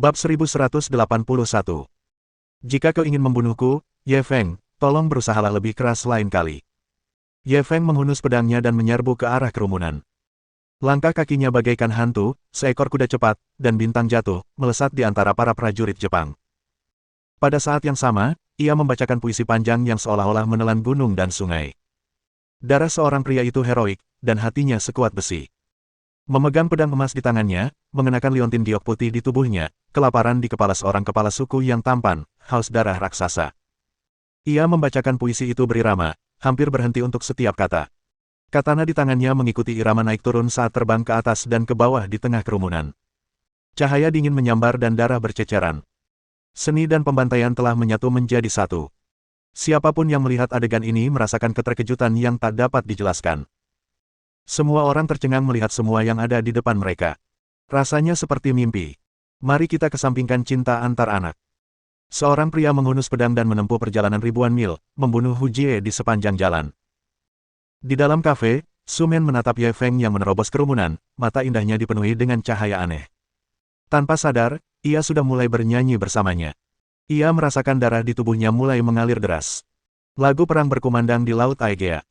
Bab 1181. Jika kau ingin membunuhku, Ye Feng, tolong berusahalah lebih keras lain kali. Ye Feng menghunus pedangnya dan menyerbu ke arah kerumunan. Langkah kakinya bagaikan hantu, seekor kuda cepat, dan bintang jatuh, melesat di antara para prajurit Jepang. Pada saat yang sama, ia membacakan puisi panjang yang seolah-olah menelan gunung dan sungai. Darah seorang pria itu heroik, dan hatinya sekuat besi. Memegang pedang emas di tangannya, mengenakan liontin giok putih di tubuhnya, kelaparan di kepala seorang kepala suku yang tampan, haus darah raksasa. Ia membacakan puisi itu berirama, hampir berhenti untuk setiap kata. Katana di tangannya mengikuti irama naik turun saat terbang ke atas dan ke bawah di tengah kerumunan. Cahaya dingin menyambar dan darah berceceran. Seni dan pembantaian telah menyatu menjadi satu. Siapapun yang melihat adegan ini merasakan keterkejutan yang tak dapat dijelaskan. Semua orang tercengang melihat semua yang ada di depan mereka. Rasanya seperti mimpi. Mari kita kesampingkan cinta antar anak. Seorang pria menghunus pedang dan menempuh perjalanan ribuan mil, membunuh Hu Jie di sepanjang jalan. Di dalam kafe, Su Men menatap Ye Feng yang menerobos kerumunan, mata indahnya dipenuhi dengan cahaya aneh. Tanpa sadar, ia sudah mulai bernyanyi bersamanya. Ia merasakan darah di tubuhnya mulai mengalir deras. Lagu perang berkumandang di Laut Aegea.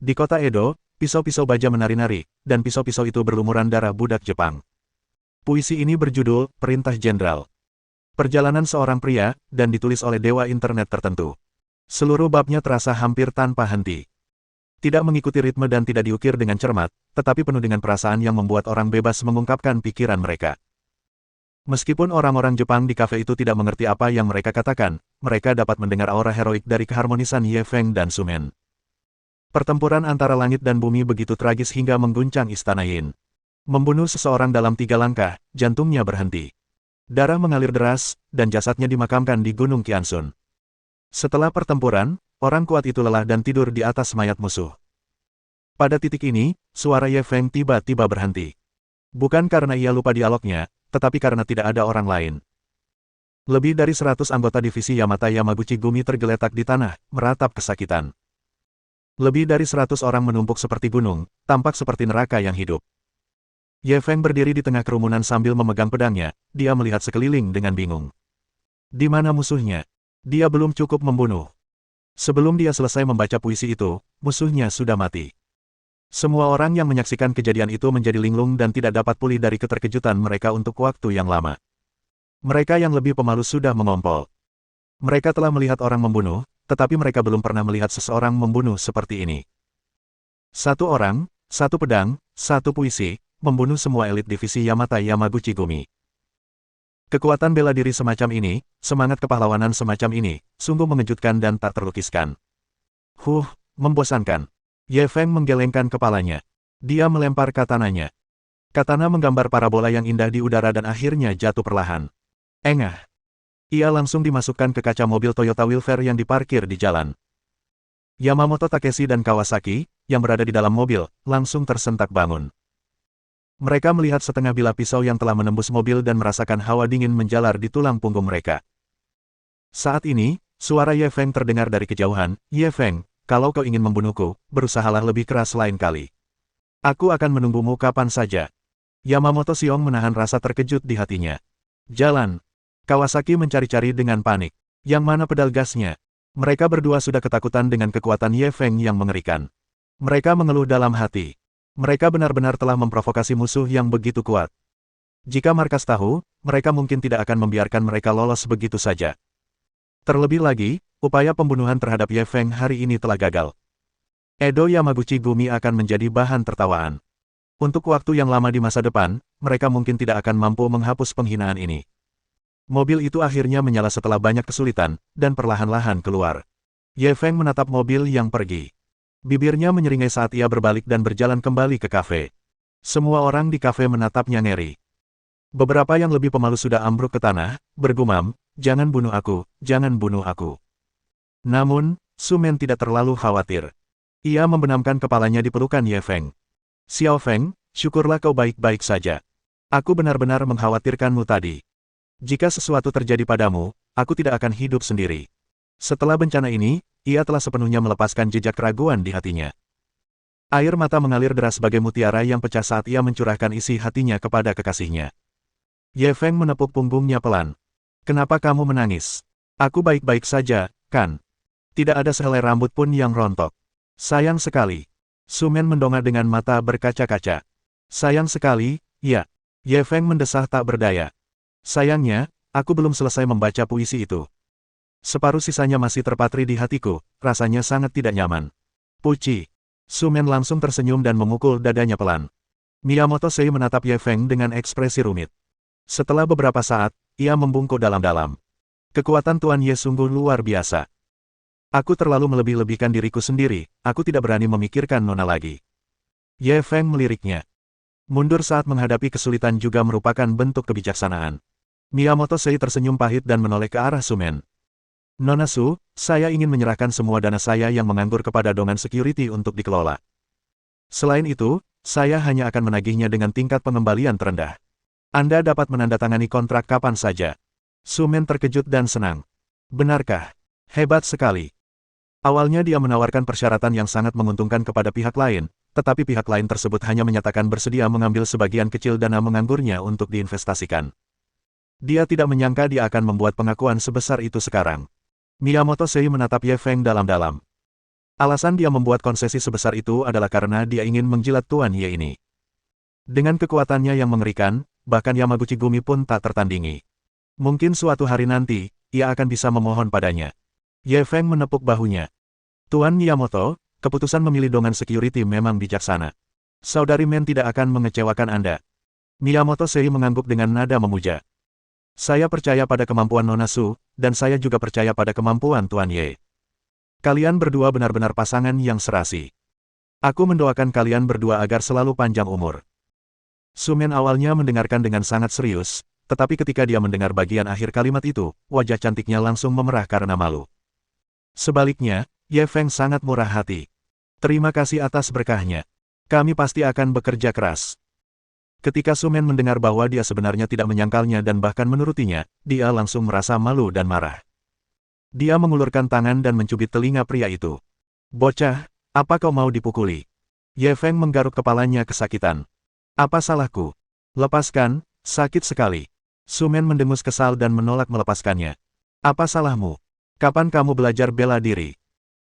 Di kota Edo, pisau-pisau baja menari-nari, dan pisau-pisau itu berlumuran darah budak Jepang. Puisi ini berjudul, Perintah Jenderal. Perjalanan seorang pria, dan ditulis oleh dewa internet tertentu. Seluruh babnya terasa hampir tanpa henti. Tidak mengikuti ritme dan tidak diukir dengan cermat, tetapi penuh dengan perasaan yang membuat orang bebas mengungkapkan pikiran mereka. Meskipun orang-orang Jepang di kafe itu tidak mengerti apa yang mereka katakan, mereka dapat mendengar aura heroik dari keharmonisan Ye Feng dan Su Men. Pertempuran antara langit dan bumi begitu tragis hingga mengguncang istana Yin. Membunuh seseorang dalam 3 langkah, jantungnya berhenti. Darah mengalir deras, dan jasadnya dimakamkan di Gunung Qianshun. Setelah pertempuran, orang kuat itu lelah dan tidur di atas mayat musuh. Pada titik ini, suara Ye Feng tiba-tiba berhenti. Bukan karena ia lupa dialognya, tetapi karena tidak ada orang lain. Lebih dari 100 anggota divisi Yamata Yamaguchi Gumi tergeletak di tanah, meratap kesakitan. Lebih dari 100 orang menumpuk seperti gunung, tampak seperti neraka yang hidup. Ye Feng berdiri di tengah kerumunan sambil memegang pedangnya, dia melihat sekeliling dengan bingung. Di mana musuhnya? Dia belum cukup membunuh. Sebelum dia selesai membaca puisi itu, musuhnya sudah mati. Semua orang yang menyaksikan kejadian itu menjadi linglung dan tidak dapat pulih dari keterkejutan mereka untuk waktu yang lama. Mereka yang lebih pemalu sudah mengompol. Mereka telah melihat orang membunuh, tetapi mereka belum pernah melihat seseorang membunuh seperti ini. Satu orang, satu pedang, satu puisi, membunuh semua elit divisi Yamata Yamaguchi Gumi. Kekuatan bela diri semacam ini, semangat kepahlawanan semacam ini, sungguh mengejutkan dan tak terlukiskan. Membosankan. Ye Feng menggelengkan kepalanya. Dia melempar katananya. Katana menggambar parabola yang indah di udara dan akhirnya jatuh perlahan. Engah. Ia langsung dimasukkan ke kaca mobil Toyota Wilfare yang diparkir di jalan. Yamamoto Takeshi dan Kawasaki, yang berada di dalam mobil, langsung tersentak bangun. Mereka melihat setengah bilah pisau yang telah menembus mobil dan merasakan hawa dingin menjalar di tulang punggung mereka. Saat ini, suara Ye Feng terdengar dari kejauhan. Ye Feng, kalau kau ingin membunuhku, berusahalah lebih keras lain kali. Aku akan menunggumu kapan saja. Yamamoto Siong menahan rasa terkejut di hatinya. Jalan. Kawasaki mencari-cari dengan panik. Yang mana pedal gasnya? Mereka berdua sudah ketakutan dengan kekuatan Ye Feng yang mengerikan. Mereka mengeluh dalam hati. Mereka benar-benar telah memprovokasi musuh yang begitu kuat. Jika markas tahu, mereka mungkin tidak akan membiarkan mereka lolos begitu saja. Terlebih lagi, upaya pembunuhan terhadap Ye Feng hari ini telah gagal. Edo Yamaguchi Gumi akan menjadi bahan tertawaan. Untuk waktu yang lama di masa depan, mereka mungkin tidak akan mampu menghapus penghinaan ini. Mobil itu akhirnya menyala setelah banyak kesulitan, dan perlahan-lahan keluar. Ye Feng menatap mobil yang pergi. Bibirnya menyeringai saat ia berbalik dan berjalan kembali ke kafe. Semua orang di kafe menatapnya ngeri. Beberapa yang lebih pemalu sudah ambruk ke tanah, bergumam, jangan bunuh aku, jangan bunuh aku. Namun, Su Men tidak terlalu khawatir. Ia membenamkan kepalanya di pelukan Ye Feng. Xiao Feng, syukurlah kau baik-baik saja. Aku benar-benar mengkhawatirkanmu tadi. Jika sesuatu terjadi padamu, aku tidak akan hidup sendiri. Setelah bencana ini, ia telah sepenuhnya melepaskan jejak keraguan di hatinya. Air mata mengalir deras sebagai mutiara yang pecah saat ia mencurahkan isi hatinya kepada kekasihnya. Ye Feng menepuk punggungnya pelan. Kenapa kamu menangis? Aku baik-baik saja, kan? Tidak ada sehelai rambut pun yang rontok. Sayang sekali. Su Men mendongak dengan mata berkaca-kaca. Sayang sekali, ya. Ye Feng mendesah tak berdaya. Sayangnya, aku belum selesai membaca puisi itu. Separuh sisanya masih terpatri di hatiku, rasanya sangat tidak nyaman. Puci. Su Men langsung tersenyum dan memukul dadanya pelan. Miyamoto Sei menatap Ye Feng dengan ekspresi rumit. Setelah beberapa saat, ia membungkuk dalam-dalam. Kekuatan Tuan Ye sungguh luar biasa. Aku terlalu melebih-lebihkan diriku sendiri, aku tidak berani memikirkan Nona lagi. Ye Feng meliriknya. Mundur saat menghadapi kesulitan juga merupakan bentuk kebijaksanaan. Miyamoto Sei tersenyum pahit dan menoleh ke arah Su Men. Nona Su, saya ingin menyerahkan semua dana saya yang menganggur kepada Dongan Security untuk dikelola. Selain itu, saya hanya akan menagihnya dengan tingkat pengembalian terendah. Anda dapat menandatangani kontrak kapan saja. Su Men terkejut dan senang. Benarkah? Hebat sekali. Awalnya dia menawarkan persyaratan yang sangat menguntungkan kepada pihak lain, tetapi pihak lain tersebut hanya menyatakan bersedia mengambil sebagian kecil dana menganggurnya untuk diinvestasikan. Dia tidak menyangka dia akan membuat pengakuan sebesar itu sekarang. Miyamoto Sei menatap Ye Feng dalam-dalam. Alasan dia membuat konsesi sebesar itu adalah karena dia ingin menjilat Tuan Ye ini. Dengan kekuatannya yang mengerikan, bahkan Yamaguchi Gumi pun tak tertandingi. Mungkin suatu hari nanti, ia akan bisa memohon padanya. Ye Feng menepuk bahunya. Tuan Miyamoto, keputusan memilih Dongan Security memang bijaksana. Saudari Men tidak akan mengecewakan Anda. Miyamoto Sei mengangguk dengan nada memuja. Saya percaya pada kemampuan Nona Su, dan saya juga percaya pada kemampuan Tuan Ye. Kalian berdua benar-benar pasangan yang serasi. Aku mendoakan kalian berdua agar selalu panjang umur. Su Men awalnya mendengarkan dengan sangat serius, tetapi ketika dia mendengar bagian akhir kalimat itu, wajah cantiknya langsung memerah karena malu. Sebaliknya, Ye Feng sangat murah hati. Terima kasih atas berkahnya. Kami pasti akan bekerja keras. Ketika Su Men mendengar bahwa dia sebenarnya tidak menyangkalnya dan bahkan menurutinya, dia langsung merasa malu dan marah. Dia mengulurkan tangan dan mencubit telinga pria itu. Bocah, apa kau mau dipukuli? Ye Feng menggaruk kepalanya kesakitan. Apa salahku? Lepaskan, sakit sekali. Su Men mendengus kesal dan menolak melepaskannya. Apa salahmu? Kapan kamu belajar bela diri?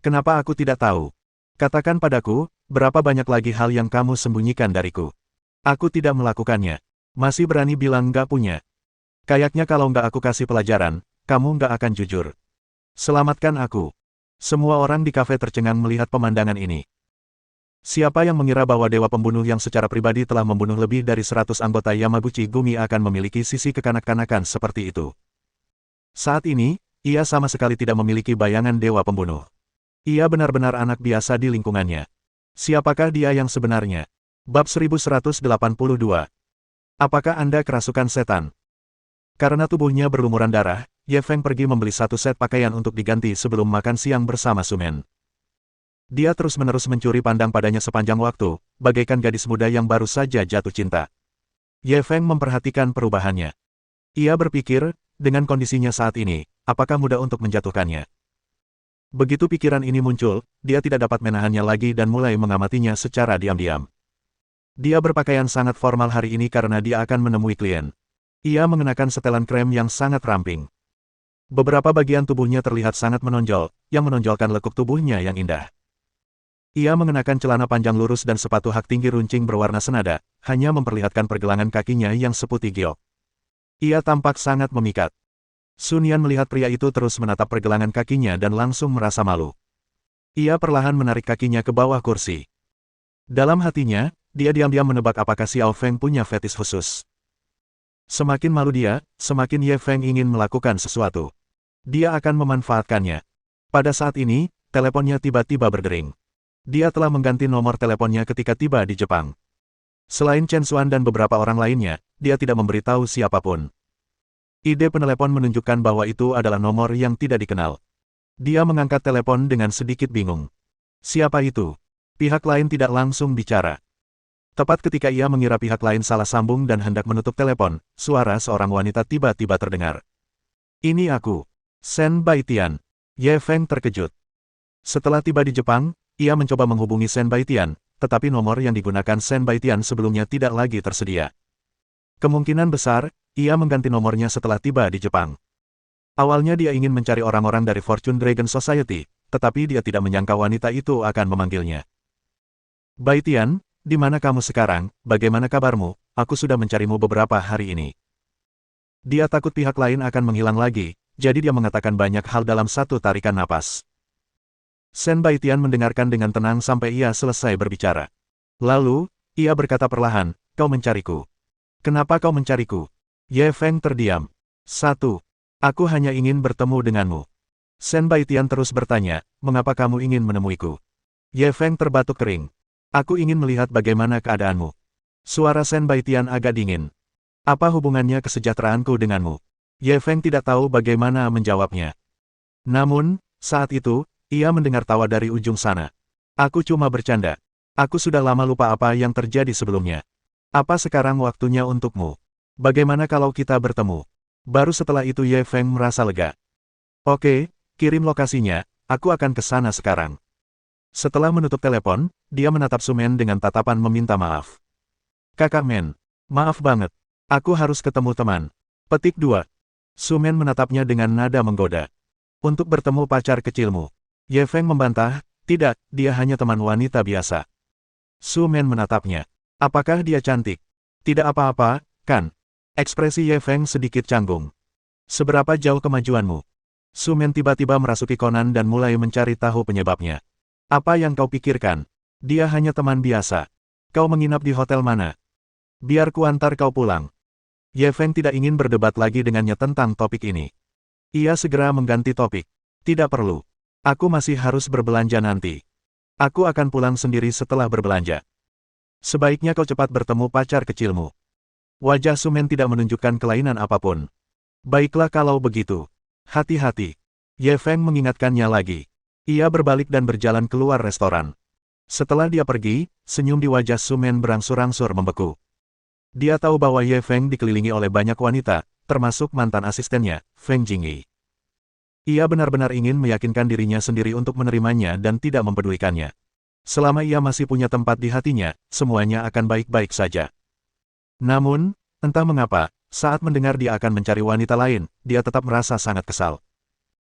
Kenapa aku tidak tahu? Katakan padaku, berapa banyak lagi hal yang kamu sembunyikan dariku? Aku tidak melakukannya. Masih berani bilang nggak punya. Kayaknya kalau nggak aku kasih pelajaran, kamu nggak akan jujur. Selamatkan aku. Semua orang di kafe tercengang melihat pemandangan ini. Siapa yang mengira bahwa dewa pembunuh yang secara pribadi telah membunuh lebih dari 100 anggota Yamaguchi Gumi akan memiliki sisi kekanak-kanakan seperti itu? Saat ini, ia sama sekali tidak memiliki bayangan dewa pembunuh. Ia benar-benar anak biasa di lingkungannya. Siapakah dia yang sebenarnya? Bab 1182. Apakah Anda kerasukan setan? Karena tubuhnya berlumuran darah, Ye Feng pergi membeli satu set pakaian untuk diganti sebelum makan siang bersama Su Men. Dia terus-menerus mencuri pandang padanya sepanjang waktu, bagaikan gadis muda yang baru saja jatuh cinta. Ye Feng memperhatikan perubahannya. Ia berpikir, dengan kondisinya saat ini, apakah mudah untuk menjatuhkannya? Begitu pikiran ini muncul, dia tidak dapat menahannya lagi dan mulai mengamatinya secara diam-diam. Dia berpakaian sangat formal hari ini karena dia akan menemui klien. Ia mengenakan setelan krem yang sangat ramping. Beberapa bagian tubuhnya terlihat sangat menonjol, yang menonjolkan lekuk tubuhnya yang indah. Ia mengenakan celana panjang lurus dan sepatu hak tinggi runcing berwarna senada, hanya memperlihatkan pergelangan kakinya yang seputih giok. Ia tampak sangat memikat. Sun Yan melihat pria itu terus menatap pergelangan kakinya dan langsung merasa malu. Ia perlahan menarik kakinya ke bawah kursi. Dalam hatinya, dia diam-diam menebak apakah Xiao Feng punya fetis khusus. Semakin malu dia, semakin Ye Feng ingin melakukan sesuatu. Dia akan memanfaatkannya. Pada saat ini, teleponnya tiba-tiba berdering. Dia telah mengganti nomor teleponnya ketika tiba di Jepang. Selain Chen Xuan dan beberapa orang lainnya, dia tidak memberitahu siapapun. Ide penelepon menunjukkan bahwa itu adalah nomor yang tidak dikenal. Dia mengangkat telepon dengan sedikit bingung. Siapa itu? Pihak lain tidak langsung bicara. Tepat ketika ia mengira pihak lain salah sambung dan hendak menutup telepon, suara seorang wanita tiba-tiba terdengar. Ini aku. Shen Baitian. Ye Feng terkejut. Setelah tiba di Jepang, ia mencoba menghubungi Shen Baitian, tetapi nomor yang digunakan Shen Baitian sebelumnya tidak lagi tersedia. Kemungkinan besar, ia mengganti nomornya setelah tiba di Jepang. Awalnya dia ingin mencari orang-orang dari Fortune Dragon Society, tetapi dia tidak menyangka wanita itu akan memanggilnya. Bai Tian, di mana kamu sekarang? Bagaimana kabarmu? Aku sudah mencarimu beberapa hari ini. Dia takut pihak lain akan menghilang lagi, jadi dia mengatakan banyak hal dalam satu tarikan napas. Sen Bai Tian mendengarkan dengan tenang sampai ia selesai berbicara. Lalu, ia berkata perlahan, kau mencariku. Kenapa kau mencariku? Ye Feng terdiam. 1. Aku hanya ingin bertemu denganmu. Sen Bai Tian terus bertanya, mengapa kamu ingin menemuiku? Ye Feng terbatuk kering. Aku ingin melihat bagaimana keadaanmu. Suara Sen Bai Tian agak dingin. Apa hubungannya kesejahteraanku denganmu? Ye Feng tidak tahu bagaimana menjawabnya. Namun, saat itu, ia mendengar tawa dari ujung sana. Aku cuma bercanda. Aku sudah lama lupa apa yang terjadi sebelumnya. Apa sekarang waktunya untukmu? Bagaimana kalau kita bertemu? Baru setelah itu Ye Feng merasa lega. Oke, kirim lokasinya, aku akan ke sana sekarang. Setelah menutup telepon, dia menatap Su Men dengan tatapan meminta maaf. Kakak Men, maaf banget. Aku harus ketemu teman. Petik 2. Su Men menatapnya dengan nada menggoda. Untuk bertemu pacar kecilmu. Ye Feng membantah, tidak, dia hanya teman wanita biasa. Su Men menatapnya. Apakah dia cantik? Tidak apa-apa, kan? Ekspresi Ye Feng sedikit canggung. Seberapa jauh kemajuanmu? Su Men tiba-tiba merasuki Conan dan mulai mencari tahu penyebabnya. Apa yang kau pikirkan? Dia hanya teman biasa. Kau menginap di hotel mana? Biar ku antar kau pulang. Ye Feng tidak ingin berdebat lagi dengannya tentang topik ini. Ia segera mengganti topik. Tidak perlu. Aku masih harus berbelanja nanti. Aku akan pulang sendiri setelah berbelanja. Sebaiknya kau cepat bertemu pacar kecilmu. Wajah Su Men tidak menunjukkan kelainan apapun. Baiklah kalau begitu. Hati-hati. Ye Feng mengingatkannya lagi. Ia berbalik dan berjalan keluar restoran. Setelah dia pergi, senyum di wajah Su Men berangsur-angsur membeku. Dia tahu bahwa Ye Feng dikelilingi oleh banyak wanita, termasuk mantan asistennya, Feng Jingyi. Ia benar-benar ingin meyakinkan dirinya sendiri untuk menerimanya dan tidak mempedulikannya. Selama ia masih punya tempat di hatinya, semuanya akan baik-baik saja. Namun, entah mengapa, saat mendengar dia akan mencari wanita lain, dia tetap merasa sangat kesal.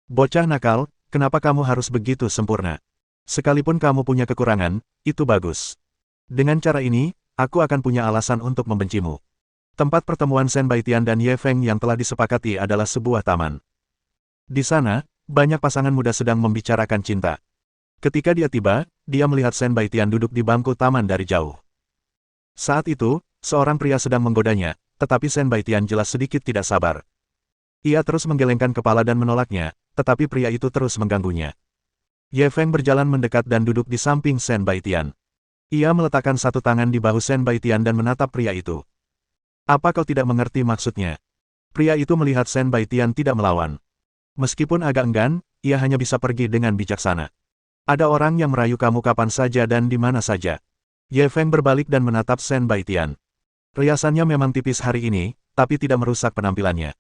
Bocah nakal, kenapa kamu harus begitu sempurna? Sekalipun kamu punya kekurangan, itu bagus. Dengan cara ini, aku akan punya alasan untuk membencimu. Tempat pertemuan Sen Bai Tian dan Ye Feng yang telah disepakati adalah sebuah taman. Di sana, banyak pasangan muda sedang membicarakan cinta. Ketika dia tiba, dia melihat Sen Bai Tian duduk di bangku taman dari jauh. Saat itu, seorang pria sedang menggodanya, tetapi Sen Bai Tian jelas sedikit tidak sabar. Ia terus menggelengkan kepala dan menolaknya, tetapi pria itu terus mengganggunya. Ye Feng berjalan mendekat dan duduk di samping Sen Bai Tian. Ia meletakkan satu tangan di bahu Sen Bai Tian dan menatap pria itu. Apa kau tidak mengerti maksudnya? Pria itu melihat Sen Bai Tian tidak melawan. Meskipun agak enggan, ia hanya bisa pergi dengan bijaksana. Ada orang yang merayu kamu kapan saja dan di mana saja. Ye Feng berbalik dan menatap Sen Bai Tian. Riasannya memang tipis hari ini, tapi tidak merusak penampilannya.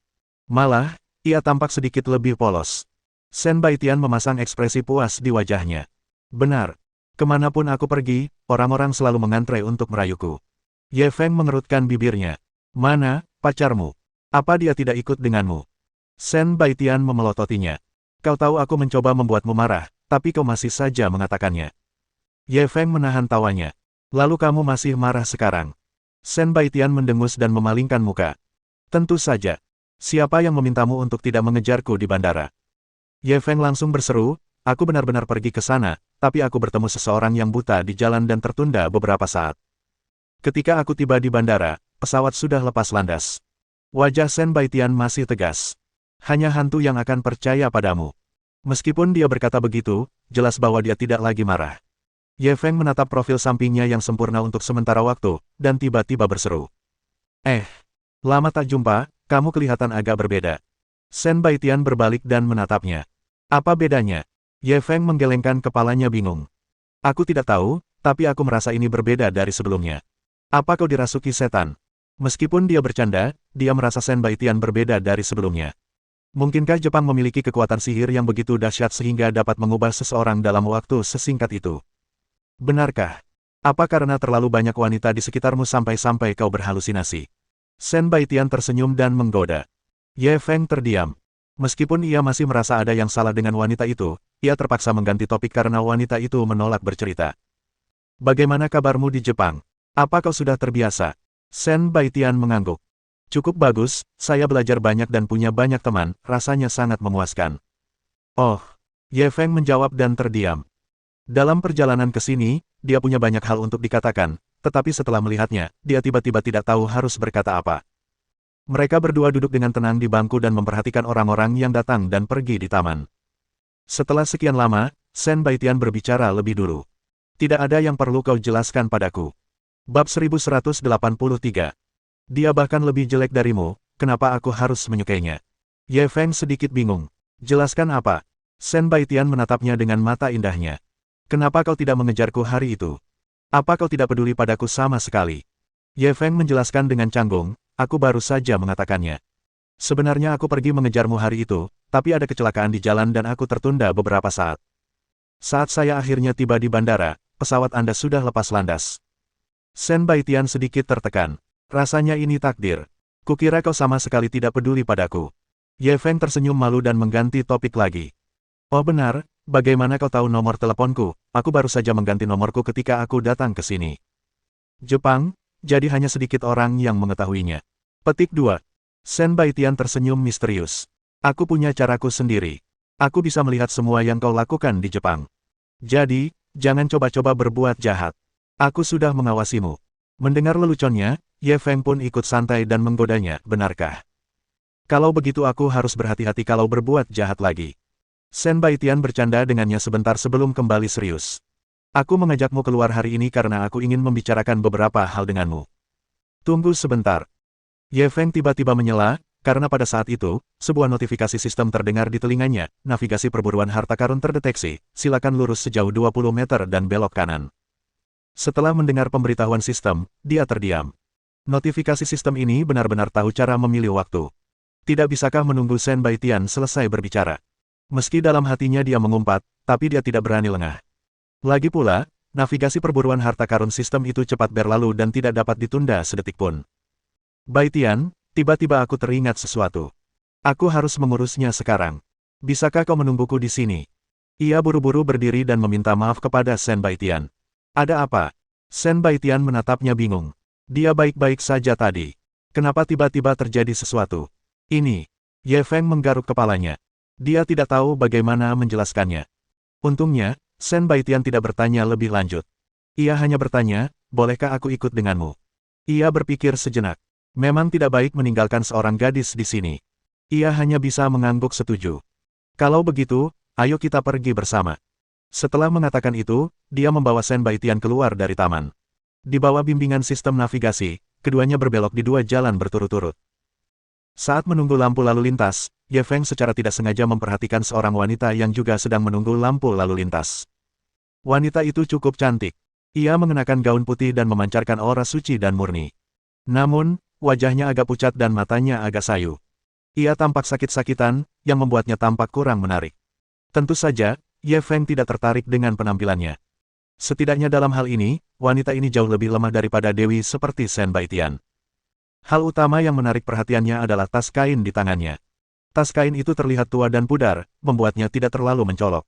Malah, ia tampak sedikit lebih polos. Sen Bai Tian memasang ekspresi puas di wajahnya. Benar. Kemanapun aku pergi, orang-orang selalu mengantre untuk merayuku. Ye Feng mengerutkan bibirnya. Mana, pacarmu? Apa dia tidak ikut denganmu? Sen Bai Tian memelototinya. Kau tahu aku mencoba membuatmu marah, tapi kau masih saja mengatakannya. Ye Feng menahan tawanya. Lalu kamu masih marah sekarang? Sen Bai Tian mendengus dan memalingkan muka. Tentu saja. Siapa yang memintamu untuk tidak mengejarku di bandara? Ye Feng langsung berseru, aku benar-benar pergi ke sana, tapi aku bertemu seseorang yang buta di jalan dan tertunda beberapa saat. Ketika aku tiba di bandara, pesawat sudah lepas landas. Wajah Sen Bai Tian masih tegas. Hanya hantu yang akan percaya padamu. Meskipun dia berkata begitu, jelas bahwa dia tidak lagi marah. Ye Feng menatap profil sampingnya yang sempurna untuk sementara waktu, dan tiba-tiba berseru. Lama tak jumpa, kamu kelihatan agak berbeda. Sen Bai Tian berbalik dan menatapnya. Apa bedanya? Ye Feng menggelengkan kepalanya bingung. Aku tidak tahu, tapi aku merasa ini berbeda dari sebelumnya. Apa kau dirasuki setan? Meskipun dia bercanda, dia merasa Sen Bai Tian berbeda dari sebelumnya. Mungkinkah Jepang memiliki kekuatan sihir yang begitu dahsyat sehingga dapat mengubah seseorang dalam waktu sesingkat itu? Benarkah? Apa karena terlalu banyak wanita di sekitarmu sampai-sampai kau berhalusinasi? Shen Baitian tersenyum dan menggoda. Ye Feng terdiam. Meskipun ia masih merasa ada yang salah dengan wanita itu, ia terpaksa mengganti topik karena wanita itu menolak bercerita. Bagaimana kabarmu di Jepang? Apa kau sudah terbiasa? Shen Baitian mengangguk. Cukup bagus, saya belajar banyak dan punya banyak teman, rasanya sangat memuaskan. Oh, Ye Feng menjawab dan terdiam. Dalam perjalanan ke sini, dia punya banyak hal untuk dikatakan, tetapi setelah melihatnya, dia tiba-tiba tidak tahu harus berkata apa. Mereka berdua duduk dengan tenang di bangku dan memperhatikan orang-orang yang datang dan pergi di taman. Setelah sekian lama, Shen Baitian berbicara lebih dulu. Tidak ada yang perlu kau jelaskan padaku. Bab 1183. Dia bahkan lebih jelek darimu, kenapa aku harus menyukainya? Ye Feng sedikit bingung. Jelaskan apa? Shen Baitian menatapnya dengan mata indahnya. Kenapa kau tidak mengejarku hari itu? Apa kau tidak peduli padaku sama sekali? Ye Feng menjelaskan dengan canggung, aku baru saja mengatakannya. Sebenarnya aku pergi mengejarmu hari itu, tapi ada kecelakaan di jalan dan aku tertunda beberapa saat. Saat saya akhirnya tiba di bandara, pesawat Anda sudah lepas landas. Shen Baitian sedikit tertekan. Rasanya ini takdir. Kukira kau sama sekali tidak peduli padaku. Ye Feng tersenyum malu dan mengganti topik lagi. Oh benar, bagaimana kau tahu nomor teleponku? Aku baru saja mengganti nomorku ketika aku datang ke sini. Jepang, jadi hanya sedikit orang yang mengetahuinya. Petik 2. Shen Baitian tersenyum misterius. Aku punya caraku sendiri. Aku bisa melihat semua yang kau lakukan di Jepang. Jadi, jangan coba-coba berbuat jahat. Aku sudah mengawasimu. Mendengar leluconnya, Ye Feng pun ikut santai dan menggodanya, benarkah? Kalau begitu aku harus berhati-hati kalau berbuat jahat lagi. Shen Baitian bercanda dengannya sebentar sebelum kembali serius. Aku mengajakmu keluar hari ini karena aku ingin membicarakan beberapa hal denganmu. Tunggu sebentar. Ye Feng tiba-tiba menyela, karena pada saat itu, sebuah notifikasi sistem terdengar di telinganya, navigasi perburuan harta karun terdeteksi, silakan lurus sejauh 20 meter dan belok kanan. Setelah mendengar pemberitahuan sistem, dia terdiam. Notifikasi sistem ini benar-benar tahu cara memilih waktu. Tidak bisakah menunggu Shen Baitian selesai berbicara? Meski dalam hatinya dia mengumpat, tapi dia tidak berani lengah. Lagi pula, navigasi perburuan harta karun sistem itu cepat berlalu dan tidak dapat ditunda sedetik pun. Baitian, tiba-tiba aku teringat sesuatu. Aku harus mengurusnya sekarang. Bisakah kau menungguku di sini? Ia buru-buru berdiri dan meminta maaf kepada Shen Baitian. Ada apa? Shen Baitian menatapnya bingung. Dia baik-baik saja tadi. Kenapa tiba-tiba terjadi sesuatu? Ini. Ye Feng menggaruk kepalanya. Dia tidak tahu bagaimana menjelaskannya. Untungnya, Shen Baitian tidak bertanya lebih lanjut. Ia hanya bertanya, bolehkah aku ikut denganmu? Ia berpikir sejenak. Memang tidak baik meninggalkan seorang gadis di sini. Ia hanya bisa mengangguk setuju. Kalau begitu, ayo kita pergi bersama. Setelah mengatakan itu, dia membawa Shen Baitian keluar dari taman. Di bawah bimbingan sistem navigasi, keduanya berbelok di dua jalan berturut-turut. Saat menunggu lampu lalu lintas, Ye Feng secara tidak sengaja memperhatikan seorang wanita yang juga sedang menunggu lampu lalu lintas. Wanita itu cukup cantik. Ia mengenakan gaun putih dan memancarkan aura suci dan murni. Namun, wajahnya agak pucat dan matanya agak sayu. Ia tampak sakit-sakitan, yang membuatnya tampak kurang menarik. Tentu saja, Ye Feng tidak tertarik dengan penampilannya. Setidaknya dalam hal ini, wanita ini jauh lebih lemah daripada dewi seperti Shen Baitian. Hal utama yang menarik perhatiannya adalah tas kain di tangannya. Tas kain itu terlihat tua dan pudar, membuatnya tidak terlalu mencolok.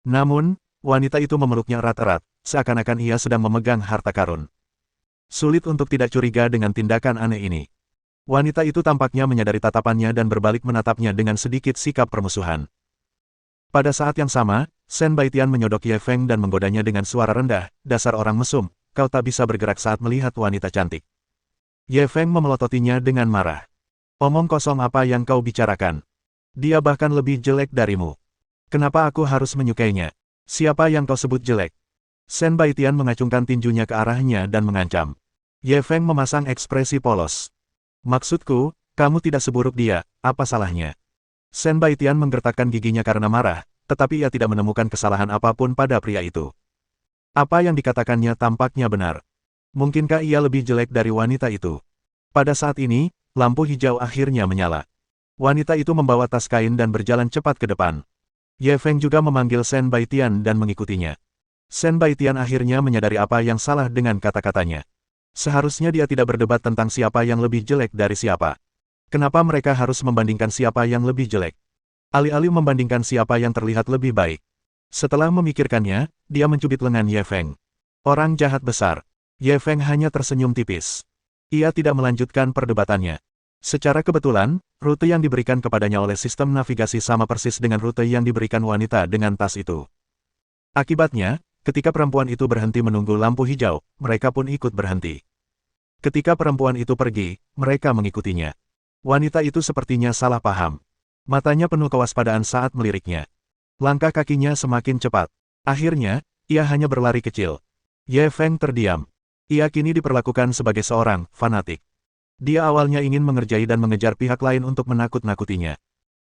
Namun, wanita itu memeluknya erat-erat, seakan-akan ia sedang memegang harta karun. Sulit untuk tidak curiga dengan tindakan aneh ini. Wanita itu tampaknya menyadari tatapannya dan berbalik menatapnya dengan sedikit sikap permusuhan. Pada saat yang sama, Shen Baitian menyodok Ye Feng dan menggodanya dengan suara rendah, dasar orang mesum, kau tak bisa bergerak saat melihat wanita cantik. Ye Feng memelototinya dengan marah. Omong kosong apa yang kau bicarakan? Dia bahkan lebih jelek darimu. Kenapa aku harus menyukainya? Siapa yang kau sebut jelek? Shen Baitian mengacungkan tinjunya ke arahnya dan mengancam. Ye Feng memasang ekspresi polos. Maksudku, kamu tidak seburuk dia, apa salahnya? Shen Baitian menggertakkan giginya karena marah, tetapi ia tidak menemukan kesalahan apapun pada pria itu. Apa yang dikatakannya tampaknya benar. Mungkinkah ia lebih jelek dari wanita itu? Pada saat ini, lampu hijau akhirnya menyala. Wanita itu membawa tas kain dan berjalan cepat ke depan. Ye Feng juga memanggil Shen Baitian dan mengikutinya. Shen Baitian akhirnya menyadari apa yang salah dengan kata-katanya. Seharusnya dia tidak berdebat tentang siapa yang lebih jelek dari siapa. Kenapa mereka harus membandingkan siapa yang lebih jelek? Alih-alih membandingkan siapa yang terlihat lebih baik. Setelah memikirkannya, dia mencubit lengan Ye Feng. Orang jahat besar. Ye Feng hanya tersenyum tipis. Ia tidak melanjutkan perdebatannya. Secara kebetulan, rute yang diberikan kepadanya oleh sistem navigasi sama persis dengan rute yang diberikan wanita dengan tas itu. Akibatnya, ketika perempuan itu berhenti menunggu lampu hijau, mereka pun ikut berhenti. Ketika perempuan itu pergi, mereka mengikutinya. Wanita itu sepertinya salah paham. Matanya penuh kewaspadaan saat meliriknya. Langkah kakinya semakin cepat. Akhirnya, ia hanya berlari kecil. Ye Feng terdiam. Ia kini diperlakukan sebagai seorang fanatik. Dia awalnya ingin mengerjai dan mengejar pihak lain untuk menakut-nakutinya.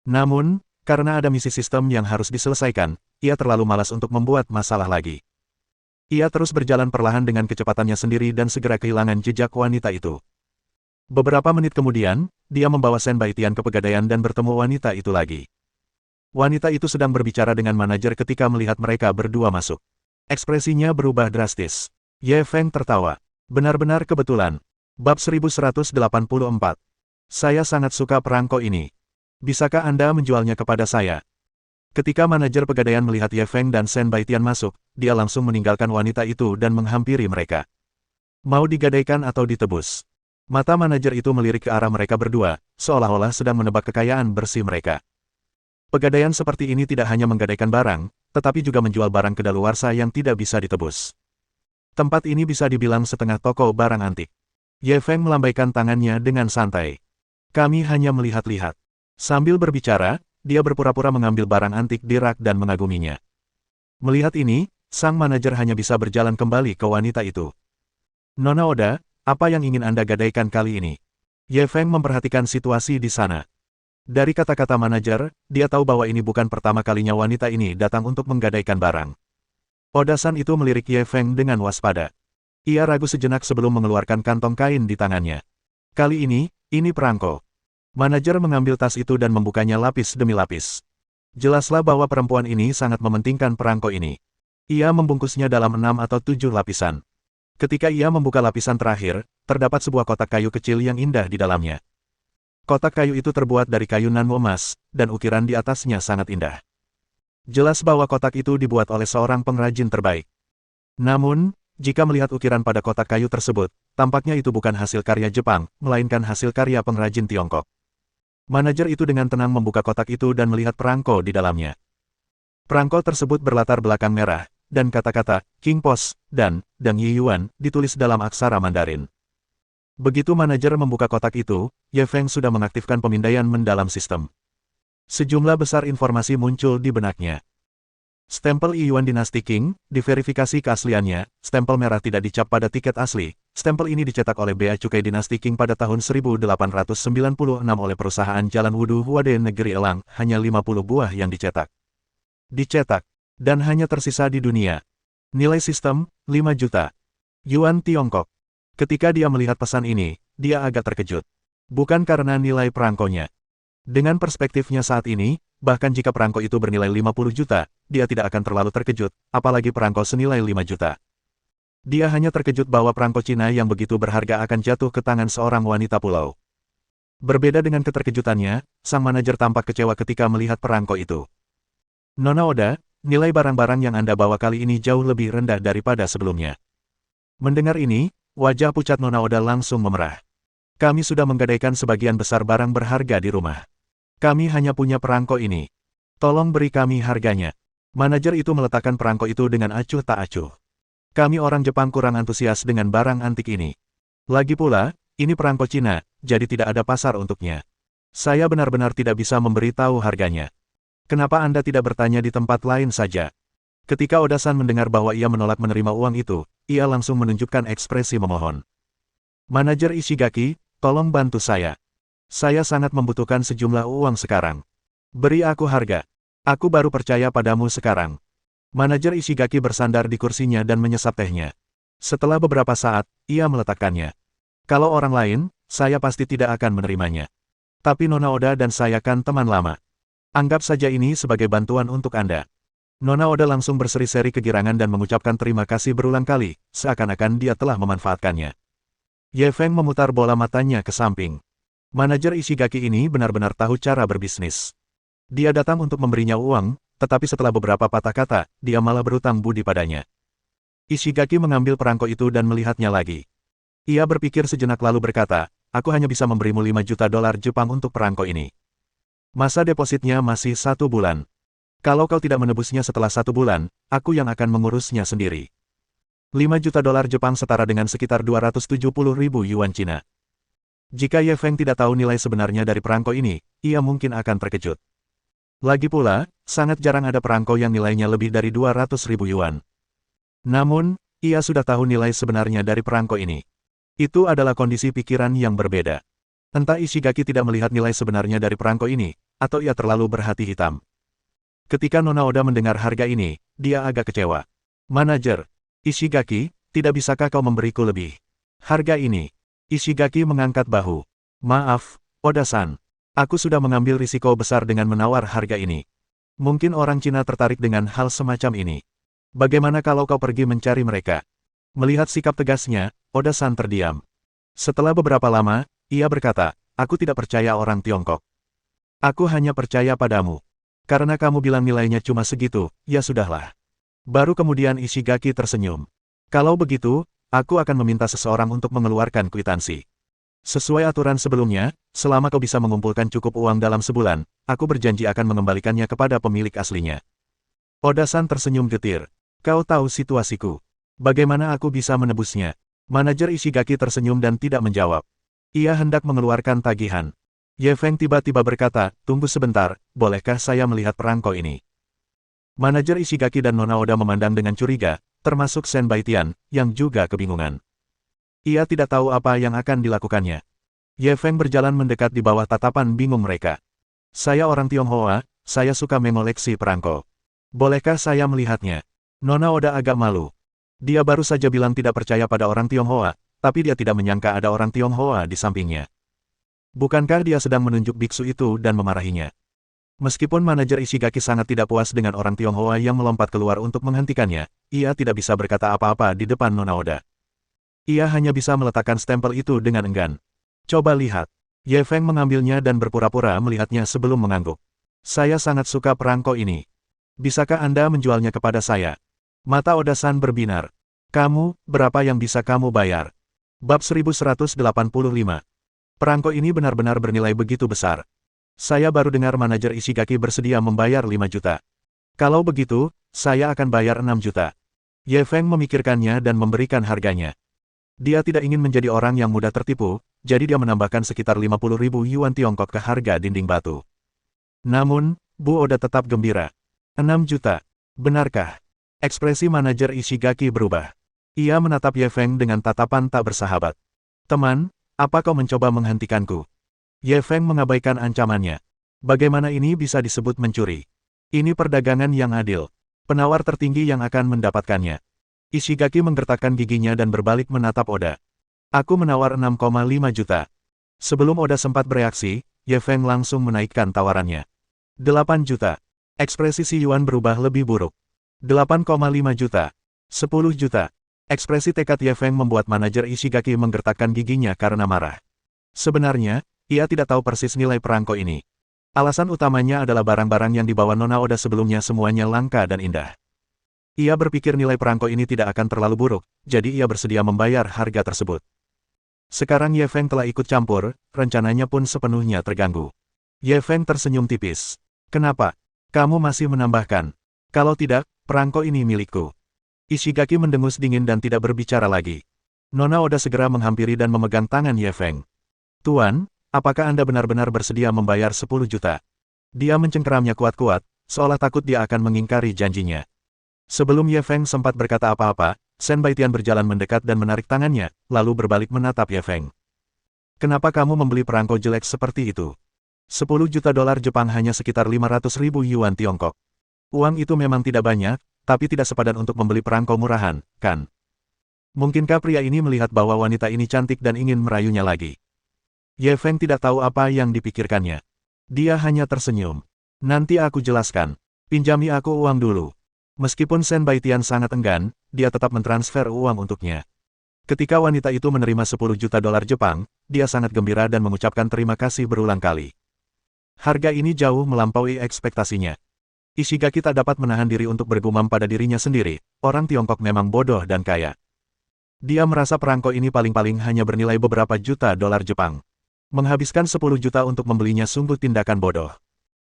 Namun, karena ada misi sistem yang harus diselesaikan, ia terlalu malas untuk membuat masalah lagi. Ia terus berjalan perlahan dengan kecepatannya sendiri dan segera kehilangan jejak wanita itu. Beberapa menit kemudian, dia membawa Shen Baitian ke Pegadaian dan bertemu wanita itu lagi. Wanita itu sedang berbicara dengan manajer ketika melihat mereka berdua masuk. Ekspresinya berubah drastis. Ye Feng tertawa. Benar-benar kebetulan. Bab 1184. Saya sangat suka perangko ini. Bisakah Anda menjualnya kepada saya? Ketika manajer Pegadaian melihat Ye Feng dan Shen Baitian masuk, dia langsung meninggalkan wanita itu dan menghampiri mereka. Mau digadaikan atau ditebus? Mata manajer itu melirik ke arah mereka berdua, seolah-olah sedang menebak kekayaan bersih mereka. Pegadaian seperti ini tidak hanya menggadaikan barang, tetapi juga menjual barang kedaluarsa yang tidak bisa ditebus. Tempat ini bisa dibilang setengah toko barang antik. Ye Feng melambaikan tangannya dengan santai. Kami hanya melihat-lihat. Sambil berbicara, dia berpura-pura mengambil barang antik di rak dan mengaguminya. Melihat ini, sang manajer hanya bisa berjalan kembali ke wanita itu. Nona Oda, apa yang ingin Anda gadaikan kali ini? Ye Feng memperhatikan situasi di sana. Dari kata-kata manajer, dia tahu bahwa ini bukan pertama kalinya wanita ini datang untuk menggadaikan barang. Oda-san itu melirik Ye Feng dengan waspada. Ia ragu sejenak sebelum mengeluarkan kantong kain di tangannya. Kali ini perangko. Manajer mengambil tas itu dan membukanya lapis demi lapis. Jelaslah bahwa perempuan ini sangat mementingkan perangko ini. Ia membungkusnya dalam 6 atau 7 lapisan. Ketika ia membuka lapisan terakhir, terdapat sebuah kotak kayu kecil yang indah di dalamnya. Kotak kayu itu terbuat dari kayu nanmu emas, dan ukiran di atasnya sangat indah. Jelas bahwa kotak itu dibuat oleh seorang pengrajin terbaik. Namun, jika melihat ukiran pada kotak kayu tersebut, tampaknya itu bukan hasil karya Jepang, melainkan hasil karya pengrajin Tiongkok. Manajer itu dengan tenang membuka kotak itu dan melihat perangko di dalamnya. Perangko tersebut berlatar belakang merah, dan kata-kata King Pos dan Dang Yiyuan ditulis dalam aksara Mandarin. Begitu manajer membuka kotak itu, Ye Feng sudah mengaktifkan pemindaian mendalam sistem. Sejumlah besar informasi muncul di benaknya. Stempel Yiyuan Dinasti Qing, diverifikasi keasliannya, stempel merah tidak dicap pada tiket asli. Stempel ini dicetak oleh Bea Cukai Dinasti Qing pada tahun 1896 oleh perusahaan Jalan Wudu Huade Negeri Elang, hanya 50 buah yang dicetak. Dan hanya tersisa di dunia. Nilai sistem, 5 juta. Yuan Tiongkok. Ketika dia melihat pesan ini, dia agak terkejut. Bukan karena nilai perangkonya. Dengan perspektifnya saat ini, bahkan jika perangko itu bernilai 50 juta, dia tidak akan terlalu terkejut, apalagi perangko senilai 5 juta. Dia hanya terkejut bahwa perangko Cina yang begitu berharga akan jatuh ke tangan seorang wanita pulau. Berbeda dengan keterkejutannya, sang manajer tampak kecewa ketika melihat perangko itu. Nona Oda, nilai barang-barang yang Anda bawa kali ini jauh lebih rendah daripada sebelumnya. Mendengar ini, wajah pucat Nona Oda langsung memerah. Kami sudah menggadaikan sebagian besar barang berharga di rumah. Kami hanya punya perangko ini. Tolong beri kami harganya. Manajer itu meletakkan perangko itu dengan acuh tak acuh. Kami orang Jepang kurang antusias dengan barang antik ini. Lagi pula, ini perangko Cina, jadi tidak ada pasar untuknya. Saya benar-benar tidak bisa memberitahu harganya. Kenapa Anda tidak bertanya di tempat lain saja? Ketika Oda-san mendengar bahwa ia menolak menerima uang itu, ia langsung menunjukkan ekspresi memohon. Manajer Ishigaki, tolong bantu saya. Saya sangat membutuhkan sejumlah uang sekarang. Beri aku harga. Aku baru percaya padamu sekarang. Manajer Ishigaki bersandar di kursinya dan menyesap tehnya. Setelah beberapa saat, ia meletakkannya. Kalau orang lain, saya pasti tidak akan menerimanya. Tapi Nona Oda dan saya kan teman lama. Anggap saja ini sebagai bantuan untuk Anda. Nona Oda langsung berseri-seri kegirangan dan mengucapkan terima kasih berulang kali, seakan-akan dia telah memanfaatkannya. Ye Feng memutar bola matanya ke samping. Manajer Ishigaki ini benar-benar tahu cara berbisnis. Dia datang untuk memberinya uang, tetapi setelah beberapa patah kata, dia malah berutang budi padanya. Ishigaki mengambil perangko itu dan melihatnya lagi. Ia berpikir sejenak lalu berkata, aku hanya bisa memberimu 5 juta dolar Jepang untuk perangko ini. Masa depositnya masih 1 bulan. Kalau kau tidak menebusnya setelah 1 bulan, aku yang akan mengurusnya sendiri. 5 juta dolar Jepang setara dengan sekitar 270 ribu yuan Cina. Jika Ye Feng tidak tahu nilai sebenarnya dari perangko ini, ia mungkin akan terkejut. Lagi pula, sangat jarang ada perangko yang nilainya lebih dari 200 ribu yuan. Namun, ia sudah tahu nilai sebenarnya dari perangko ini. Itu adalah kondisi pikiran yang berbeda. Entah Ishigaki tidak melihat nilai sebenarnya dari perangko ini, atau ia terlalu berhati hitam. Ketika Nona Oda mendengar harga ini, dia agak kecewa. Manajer Ishigaki, tidak bisakah kau memberiku lebih? Harga ini. Ishigaki mengangkat bahu. Maaf, Oda-san. Aku sudah mengambil risiko besar dengan menawar harga ini. Mungkin orang Cina tertarik dengan hal semacam ini. Bagaimana kalau kau pergi mencari mereka? Melihat sikap tegasnya, Oda-san terdiam. Setelah beberapa lama, ia berkata, aku tidak percaya orang Tiongkok. Aku hanya percaya padamu. Karena kamu bilang nilainya cuma segitu, ya sudahlah. Baru kemudian Ishigaki tersenyum. Kalau begitu, aku akan meminta seseorang untuk mengeluarkan kwitansi. Sesuai aturan sebelumnya, selama kau bisa mengumpulkan cukup uang dalam sebulan, aku berjanji akan mengembalikannya kepada pemilik aslinya. Oda-san tersenyum getir. Kau tahu situasiku. Bagaimana aku bisa menebusnya? Manajer Ishigaki tersenyum dan tidak menjawab. Ia hendak mengeluarkan tagihan. Ye Feng tiba-tiba berkata, tunggu sebentar, bolehkah saya melihat perangko ini? Manajer Ishigaki dan Nona Oda memandang dengan curiga, termasuk Shen Baitian, yang juga kebingungan. Ia tidak tahu apa yang akan dilakukannya. Ye Feng berjalan mendekat di bawah tatapan bingung mereka. Saya orang Tionghoa, saya suka mengoleksi perangko. Bolehkah saya melihatnya? Nona Oda agak malu. Dia baru saja bilang tidak percaya pada orang Tionghoa, tapi dia tidak menyangka ada orang Tionghoa di sampingnya. Bukankah dia sedang menunjuk biksu itu dan memarahinya? Meskipun manajer Ishigaki sangat tidak puas dengan orang Tionghoa yang melompat keluar untuk menghentikannya, ia tidak bisa berkata apa-apa di depan Nona Oda. Ia hanya bisa meletakkan stempel itu dengan enggan. Coba lihat. Ye Feng mengambilnya dan berpura-pura melihatnya sebelum mengangguk. Saya sangat suka perangko ini. Bisakah Anda menjualnya kepada saya? Mata Oda-san berbinar. Kamu, berapa yang bisa kamu bayar? Bab 1185. Perangko ini benar-benar bernilai begitu besar. Saya baru dengar manajer Ishigaki bersedia membayar 5 juta. Kalau begitu, saya akan bayar 6 juta. Ye Feng memikirkannya dan memberikan harganya. Dia tidak ingin menjadi orang yang mudah tertipu, jadi dia menambahkan sekitar 50 ribu yuan Tiongkok ke harga dinding batu. Namun, Bu Oda tetap gembira. 6 juta. Benarkah? Ekspresi manajer Ishigaki berubah. Ia menatap Ye Feng dengan tatapan tak bersahabat. Teman, apa kau mencoba menghentikanku? Ye Feng mengabaikan ancamannya. Bagaimana ini bisa disebut mencuri? Ini perdagangan yang adil. Penawar tertinggi yang akan mendapatkannya. Ishigaki menggertakkan giginya dan berbalik menatap Oda. Aku menawar 6,5 juta. Sebelum Oda sempat bereaksi, Ye Feng langsung menaikkan tawarannya. 8 juta. Ekspresi si Yuan berubah lebih buruk. 8,5 juta. 10 juta. Ekspresi tekad Ye Feng membuat manajer Ishigaki menggertakkan giginya karena marah. Sebenarnya, ia tidak tahu persis nilai perangko ini. Alasan utamanya adalah barang-barang yang dibawa Nona Oda sebelumnya semuanya langka dan indah. Ia berpikir nilai perangko ini tidak akan terlalu buruk, jadi ia bersedia membayar harga tersebut. Sekarang Ye Feng telah ikut campur, rencananya pun sepenuhnya terganggu. Ye Feng tersenyum tipis. Kenapa? Kamu masih menambahkan. Kalau tidak, perangko ini milikku. Ishigaki mendengus dingin dan tidak berbicara lagi. Nona Oda segera menghampiri dan memegang tangan Ye Feng. Tuan, apakah Anda benar-benar bersedia membayar 10 juta? Dia mencengkeramnya kuat-kuat, seolah takut dia akan mengingkari janjinya. Sebelum Ye Feng sempat berkata apa-apa, Shen Baitian berjalan mendekat dan menarik tangannya, lalu berbalik menatap Ye Feng. Kenapa kamu membeli perangko jelek seperti itu? 10 juta dolar Jepang hanya sekitar 500 ribu yuan Tiongkok. Uang itu memang tidak banyak, tapi tidak sepadan untuk membeli perangko murahan, kan? Mungkinkah pria ini melihat bahwa wanita ini cantik dan ingin merayunya lagi? Ye Feng tidak tahu apa yang dipikirkannya. Dia hanya tersenyum. Nanti aku jelaskan. Pinjami aku uang dulu. Meskipun Shen Baitian sangat enggan, dia tetap mentransfer uang untuknya. Ketika wanita itu menerima 10 juta dolar Jepang, dia sangat gembira dan mengucapkan terima kasih berulang kali. Harga ini jauh melampaui ekspektasinya. Ishigaki tak dapat menahan diri untuk bergumam pada dirinya sendiri, orang Tiongkok memang bodoh dan kaya. Dia merasa perangko ini paling-paling hanya bernilai beberapa juta dolar Jepang. Menghabiskan 10 juta untuk membelinya sungguh tindakan bodoh.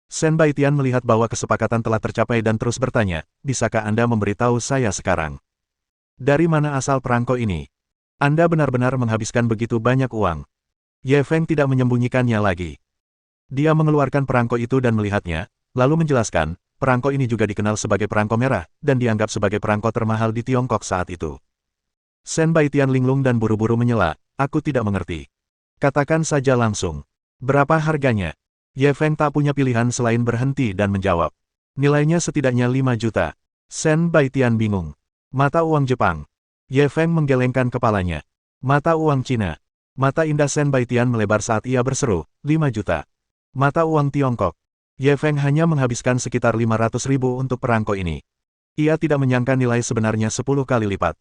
Sen Baitian melihat bahwa kesepakatan telah tercapai dan terus bertanya, bisakah Anda memberitahu saya sekarang? Dari mana asal perangko ini? Anda benar-benar menghabiskan begitu banyak uang. Ye Feng tidak menyembunyikannya lagi. Dia mengeluarkan perangko itu dan melihatnya, lalu menjelaskan, perangko ini juga dikenal sebagai perangko merah, dan dianggap sebagai perangko termahal di Tiongkok saat itu. Sen Baitian linglung dan buru-buru menyela, aku tidak mengerti. Katakan saja langsung. Berapa harganya? Ye Feng tak punya pilihan selain berhenti dan menjawab. Nilainya setidaknya 5 juta. Sen Baitian bingung. Mata uang Jepang. Ye Feng menggelengkan kepalanya. Mata uang Cina. Mata indah Sen Baitian melebar saat ia berseru, 5 juta. Mata uang Tiongkok. Ye Feng hanya menghabiskan sekitar 500.000 untuk perangko ini. Ia tidak menyangka nilai sebenarnya 10 kali lipat.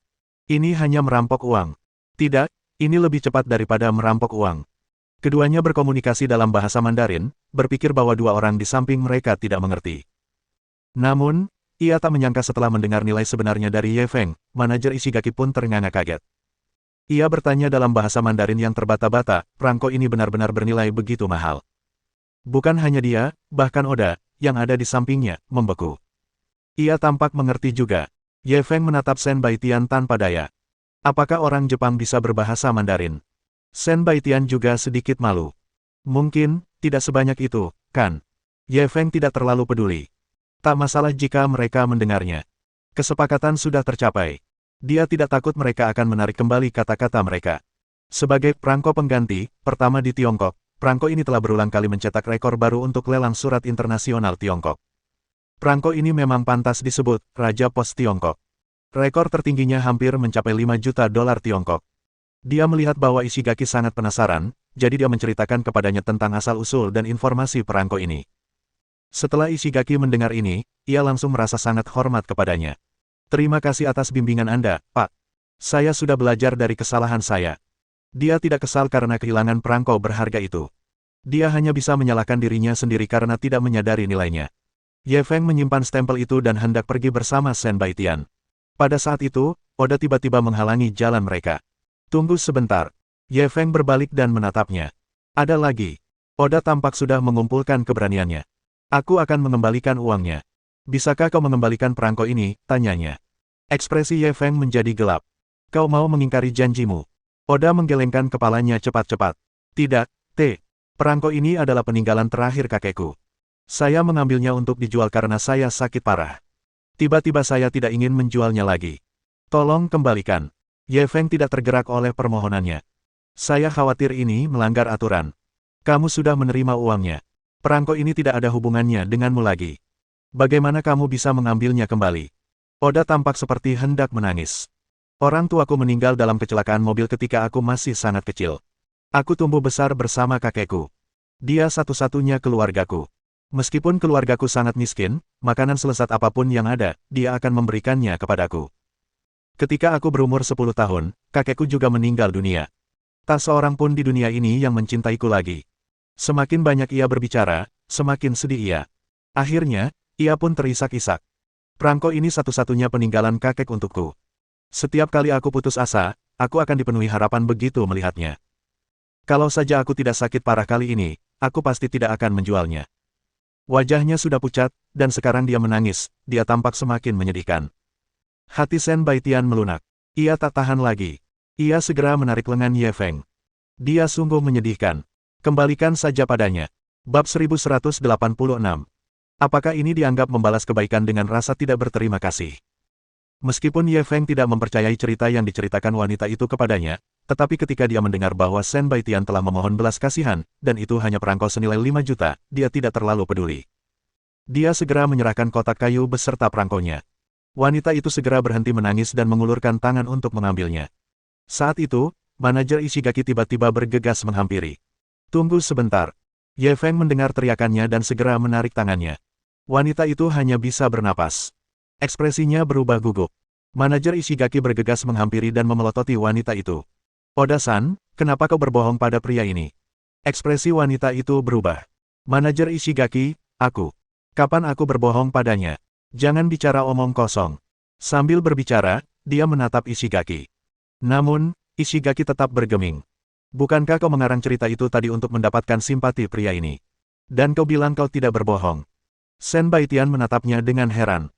Ini hanya merampok uang. Tidak, ini lebih cepat daripada merampok uang. Keduanya berkomunikasi dalam bahasa Mandarin, berpikir bahwa dua orang di samping mereka tidak mengerti. Namun, ia tak menyangka setelah mendengar nilai sebenarnya dari Ye Feng, manajer Ishigaki pun ternganga kaget. Ia bertanya dalam bahasa Mandarin yang terbata-bata, perangko ini benar-benar bernilai begitu mahal. Bukan hanya dia, bahkan Oda, yang ada di sampingnya, membeku. Ia tampak mengerti juga. Ye Feng menatap Sen Baitian tanpa daya. Apakah orang Jepang bisa berbahasa Mandarin? Sen Baitian juga sedikit malu. Mungkin, tidak sebanyak itu, kan? Ye Feng tidak terlalu peduli. Tak masalah jika mereka mendengarnya. Kesepakatan sudah tercapai. Dia tidak takut mereka akan menarik kembali kata-kata mereka. Sebagai perangko pengganti, pertama di Tiongkok, perangko ini telah berulang kali mencetak rekor baru untuk lelang surat internasional Tiongkok. Perangko ini memang pantas disebut Raja Pos Tiongkok. Rekor tertingginya hampir mencapai 5 juta dolar Tiongkok. Dia melihat bahwa Ishigaki sangat penasaran, jadi dia menceritakan kepadanya tentang asal-usul dan informasi perangko ini. Setelah Ishigaki mendengar ini, ia langsung merasa sangat hormat kepadanya. Terima kasih atas bimbingan Anda, Pak. Saya sudah belajar dari kesalahan saya. Dia tidak kesal karena kehilangan perangko berharga itu. Dia hanya bisa menyalahkan dirinya sendiri karena tidak menyadari nilainya. Ye Feng menyimpan stempel itu dan hendak pergi bersama Sen Baitian. Pada saat itu, Oda tiba-tiba menghalangi jalan mereka. Tunggu sebentar. Ye Feng berbalik dan menatapnya. Ada lagi. Oda tampak sudah mengumpulkan keberaniannya. Aku akan mengembalikan uangnya. Bisakah kau mengembalikan perangko ini? Tanyanya. Ekspresi Ye Feng menjadi gelap. Kau mau mengingkari janjimu? Oda menggelengkan kepalanya cepat-cepat. Tidak, T. Perangko ini adalah peninggalan terakhir kakekku. Saya mengambilnya untuk dijual karena saya sakit parah. Tiba-tiba saya tidak ingin menjualnya lagi. Tolong kembalikan. Ye Feng tidak tergerak oleh permohonannya. Saya khawatir ini melanggar aturan. Kamu sudah menerima uangnya. Perangko ini tidak ada hubungannya denganmu lagi. Bagaimana kamu bisa mengambilnya kembali? Oda tampak seperti hendak menangis. Orang tuaku meninggal dalam kecelakaan mobil ketika aku masih sangat kecil. Aku tumbuh besar bersama kakekku. Dia satu-satunya keluargaku. Meskipun keluargaku sangat miskin, makanan selesat apapun yang ada, dia akan memberikannya kepadaku. Ketika aku berumur 10 tahun, kakekku juga meninggal dunia. Tak seorang pun di dunia ini yang mencintaiku lagi. Semakin banyak ia berbicara, semakin sedih ia. Akhirnya, ia pun terisak-isak. Perangko ini satu-satunya peninggalan kakek untukku. Setiap kali aku putus asa, aku akan dipenuhi harapan begitu melihatnya. Kalau saja aku tidak sakit parah kali ini, aku pasti tidak akan menjualnya. Wajahnya sudah pucat, dan sekarang dia menangis, dia tampak semakin menyedihkan. Hati Sen Baitian melunak. Ia tak tahan lagi. Ia segera menarik lengan Ye Feng. Dia sungguh menyedihkan. Kembalikan saja padanya. Bab 1186. Apakah ini dianggap membalas kebaikan dengan rasa tidak berterima kasih? Meskipun Ye Feng tidak mempercayai cerita yang diceritakan wanita itu kepadanya, tetapi ketika dia mendengar bahwa Sen Baitian telah memohon belas kasihan, dan itu hanya perangko senilai 5 juta, dia tidak terlalu peduli. Dia segera menyerahkan kotak kayu beserta perangkonya. Wanita itu segera berhenti menangis dan mengulurkan tangan untuk mengambilnya. Saat itu, manajer Ishigaki tiba-tiba bergegas menghampiri. Tunggu sebentar. Ye Feng mendengar teriakannya dan segera menarik tangannya. Wanita itu hanya bisa bernapas. Ekspresinya berubah gugup. Manajer Ishigaki bergegas menghampiri dan memelototi wanita itu. Oda-san, kenapa kau berbohong pada pria ini? Ekspresi wanita itu berubah. Manajer Ishigaki, aku. Kapan aku berbohong padanya? Jangan bicara omong kosong. Sambil berbicara, dia menatap Ishigaki. Namun, Ishigaki tetap bergeming. Bukankah kau mengarang cerita itu tadi untuk mendapatkan simpati pria ini? Dan kau bilang kau tidak berbohong. Sen Baitian menatapnya dengan heran.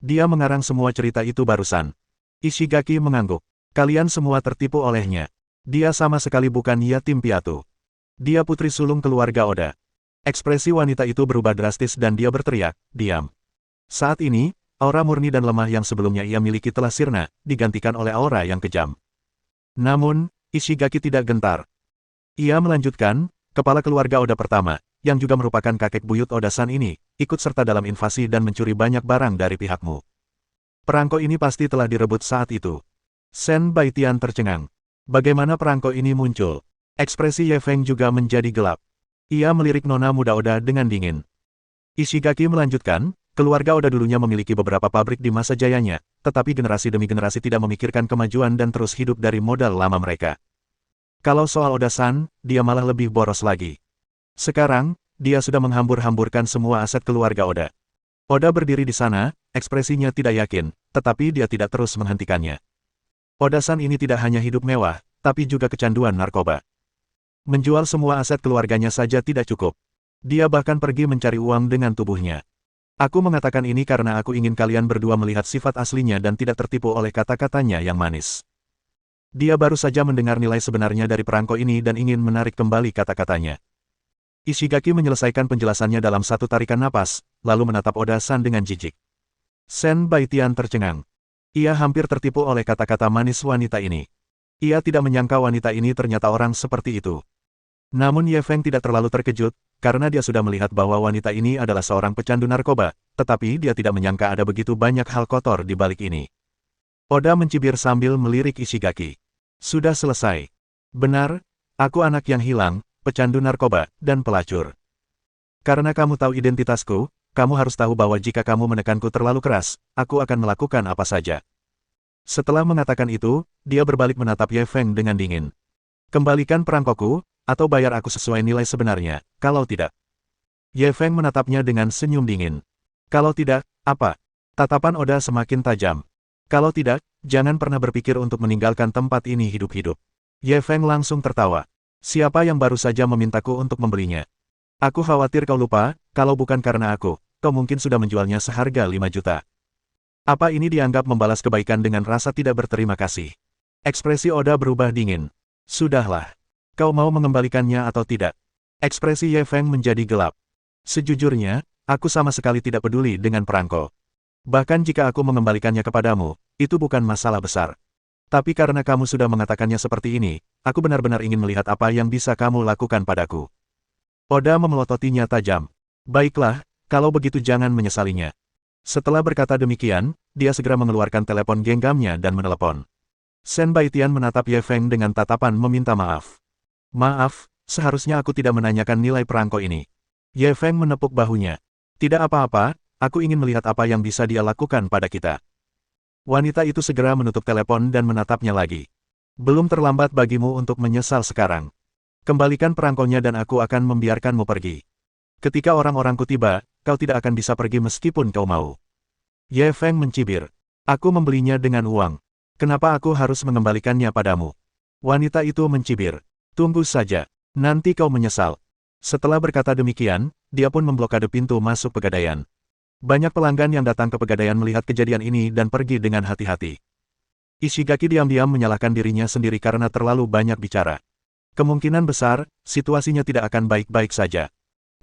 Dia mengarang semua cerita itu barusan. Ishigaki mengangguk. Kalian semua tertipu olehnya. Dia sama sekali bukan yatim piatu. Dia putri sulung keluarga Oda. Ekspresi wanita itu berubah drastis dan dia berteriak, diam. Saat ini, aura murni dan lemah yang sebelumnya ia miliki telah sirna, digantikan oleh aura yang kejam. Namun, Ishigaki tidak gentar. Ia melanjutkan, kepala keluarga Oda pertama, yang juga merupakan kakek buyut Oda-san ini, ikut serta dalam invasi dan mencuri banyak barang dari pihakmu. Perangko ini pasti telah direbut saat itu. Sen Baitian tercengang. Bagaimana perangko ini muncul? Ekspresi Ye Feng juga menjadi gelap. Ia melirik nona muda Oda dengan dingin. Ishigaki melanjutkan, keluarga Oda dulunya memiliki beberapa pabrik di masa jayanya, tetapi generasi demi generasi tidak memikirkan kemajuan dan terus hidup dari modal lama mereka. Kalau soal Oda-san, dia malah lebih boros lagi. Sekarang, dia sudah menghambur-hamburkan semua aset keluarga Oda. Oda berdiri di sana, ekspresinya tidak yakin, tetapi dia tidak terus menghentikannya. Oda-san ini tidak hanya hidup mewah, tapi juga kecanduan narkoba. Menjual semua aset keluarganya saja tidak cukup. Dia bahkan pergi mencari uang dengan tubuhnya. Aku mengatakan ini karena aku ingin kalian berdua melihat sifat aslinya dan tidak tertipu oleh kata-katanya yang manis. Dia baru saja mendengar nilai sebenarnya dari perangko ini dan ingin menarik kembali kata-katanya. Ishigaki menyelesaikan penjelasannya dalam satu tarikan napas, lalu menatap Oda-san dengan jijik. Sen Baitian tercengang. Ia hampir tertipu oleh kata-kata manis wanita ini. Ia tidak menyangka wanita ini ternyata orang seperti itu. Namun Ye Feng tidak terlalu terkejut, karena dia sudah melihat bahwa wanita ini adalah seorang pecandu narkoba, tetapi dia tidak menyangka ada begitu banyak hal kotor di balik ini. Oda mencibir sambil melirik Ishigaki. Sudah selesai. Benar, aku anak yang hilang, pecandu narkoba, dan pelacur. Karena kamu tahu identitasku, kamu harus tahu bahwa jika kamu menekanku terlalu keras, aku akan melakukan apa saja. Setelah mengatakan itu, dia berbalik menatap Ye Feng dengan dingin. Kembalikan perangkoku, atau bayar aku sesuai nilai sebenarnya, kalau tidak. Ye Feng menatapnya dengan senyum dingin. Kalau tidak, apa? Tatapan Oda semakin tajam. Kalau tidak, jangan pernah berpikir untuk meninggalkan tempat ini hidup-hidup. Ye Feng langsung tertawa. Siapa yang baru saja memintaku untuk membelinya? Aku khawatir kau lupa, kalau bukan karena aku, kau mungkin sudah menjualnya seharga 5 juta. Apa ini dianggap membalas kebaikan dengan rasa tidak berterima kasih? Ekspresi Oda berubah dingin. Sudahlah. Kau mau mengembalikannya atau tidak? Ekspresi Ye Feng menjadi gelap. Sejujurnya, aku sama sekali tidak peduli dengan perangko. Bahkan jika aku mengembalikannya kepadamu, itu bukan masalah besar. Tapi karena kamu sudah mengatakannya seperti ini, aku benar-benar ingin melihat apa yang bisa kamu lakukan padaku. Oda memelototinya tajam. Baiklah, kalau begitu jangan menyesalinya. Setelah berkata demikian, dia segera mengeluarkan telepon genggamnya dan menelepon. Sen Baitian menatap Ye Feng dengan tatapan meminta maaf. Maaf, seharusnya aku tidak menanyakan nilai perangko ini. Ye Feng menepuk bahunya. Tidak apa-apa, aku ingin melihat apa yang bisa dia lakukan pada kita. Wanita itu segera menutup telepon dan menatapnya lagi. Belum terlambat bagimu untuk menyesal sekarang. Kembalikan perangkonya dan aku akan membiarkanmu pergi. Ketika orang-orangku tiba, kau tidak akan bisa pergi meskipun kau mau. Ye Feng mencibir. Aku membelinya dengan uang. Kenapa aku harus mengembalikannya padamu? Wanita itu mencibir. Tunggu saja, nanti kau menyesal. Setelah berkata demikian, dia pun memblokade pintu masuk pegadaian. Banyak pelanggan yang datang ke pegadaian melihat kejadian ini dan pergi dengan hati-hati. Ishigaki diam-diam menyalahkan dirinya sendiri karena terlalu banyak bicara. Kemungkinan besar, situasinya tidak akan baik-baik saja.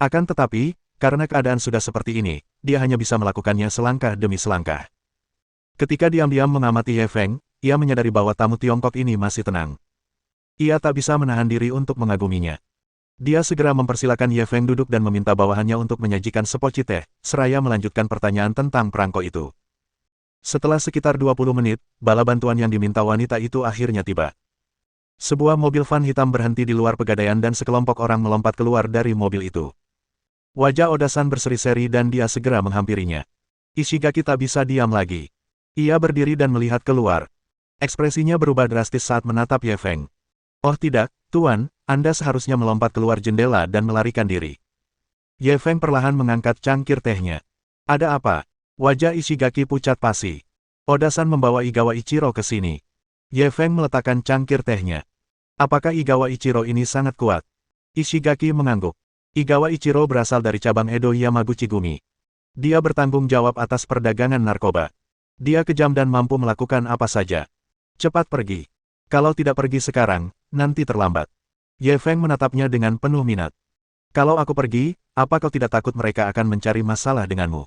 Akan tetapi, karena keadaan sudah seperti ini, dia hanya bisa melakukannya selangkah demi selangkah. Ketika diam-diam mengamati Ye Feng, ia menyadari bahwa tamu Tiongkok ini masih tenang. Ia tak bisa menahan diri untuk mengaguminya. Dia segera mempersilakan Ye Feng duduk dan meminta bawahannya untuk menyajikan sepoci teh, seraya melanjutkan pertanyaan tentang perangko itu. Setelah sekitar 20 menit, bala bantuan yang diminta wanita itu akhirnya tiba. Sebuah mobil van hitam berhenti di luar pegadaian dan sekelompok orang melompat keluar dari mobil itu. Wajah Oda-san berseri-seri dan dia segera menghampirinya. Ishigaki tak bisa diam lagi. Ia berdiri dan melihat keluar. Ekspresinya berubah drastis saat menatap Ye Feng. Oh tidak, Tuan, Anda seharusnya melompat keluar jendela dan melarikan diri. Ye Feng perlahan mengangkat cangkir tehnya. Ada apa? Wajah Ishigaki pucat pasi. Oda-san membawa Igawa Ichiro ke sini. Ye Feng meletakkan cangkir tehnya. Apakah Igawa Ichiro ini sangat kuat? Ishigaki mengangguk. Igawa Ichiro berasal dari cabang Edo Yamaguchi Gumi. Dia bertanggung jawab atas perdagangan narkoba. Dia kejam dan mampu melakukan apa saja. Cepat pergi. Kalau tidak pergi sekarang, nanti terlambat. Ye Feng menatapnya dengan penuh minat. Kalau aku pergi, apa kau tidak takut mereka akan mencari masalah denganmu?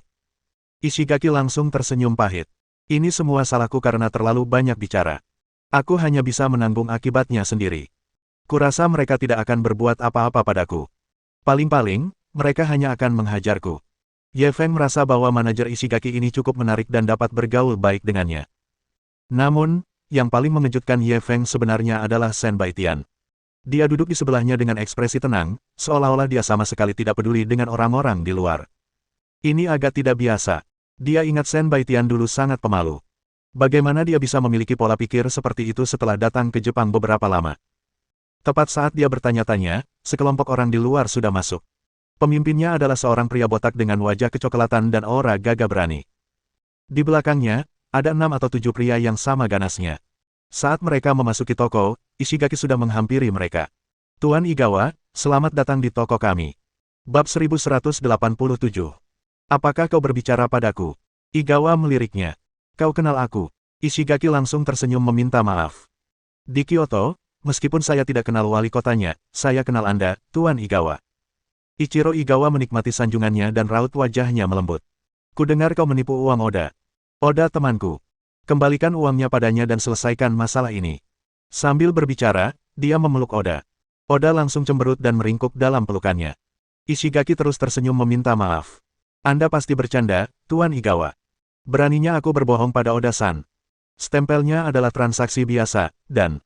Ishigaki langsung tersenyum pahit. Ini semua salahku karena terlalu banyak bicara. Aku hanya bisa menanggung akibatnya sendiri. Kurasa mereka tidak akan berbuat apa-apa padaku. Paling-paling, mereka hanya akan menghajarku. Ye Feng merasa bahwa manajer Ishigaki ini cukup menarik dan dapat bergaul baik dengannya. Namun, yang paling mengejutkan Ye Feng sebenarnya adalah Shen Baitian. Dia duduk di sebelahnya dengan ekspresi tenang, seolah-olah dia sama sekali tidak peduli dengan orang-orang di luar. Ini agak tidak biasa. Dia ingat Shen Baitian dulu sangat pemalu. Bagaimana dia bisa memiliki pola pikir seperti itu setelah datang ke Jepang beberapa lama? Tepat saat dia bertanya-tanya, sekelompok orang di luar sudah masuk. Pemimpinnya adalah seorang pria botak dengan wajah kecoklatan dan aura gagah berani. Di belakangnya, ada 6 atau 7 pria yang sama ganasnya. Saat mereka memasuki toko, Ishigaki sudah menghampiri mereka. Tuan Igawa, selamat datang di toko kami. Bab 1187. Apakah kau berbicara padaku? Igawa meliriknya. Kau kenal aku. Ishigaki langsung tersenyum meminta maaf. Di Kyoto, meskipun saya tidak kenal wali kotanya, saya kenal Anda, Tuan Igawa. Ichiro Igawa menikmati sanjungannya dan raut wajahnya melembut. Kudengar kau menipu uang Oda. Oda temanku. Kembalikan uangnya padanya dan selesaikan masalah ini. Sambil berbicara, dia memeluk Oda. Oda langsung cemberut dan meringkuk dalam pelukannya. Ishigaki terus tersenyum meminta maaf. Anda pasti bercanda, Tuan Igawa. Beraninya aku berbohong pada Oda-san. Stempelnya adalah transaksi biasa, dan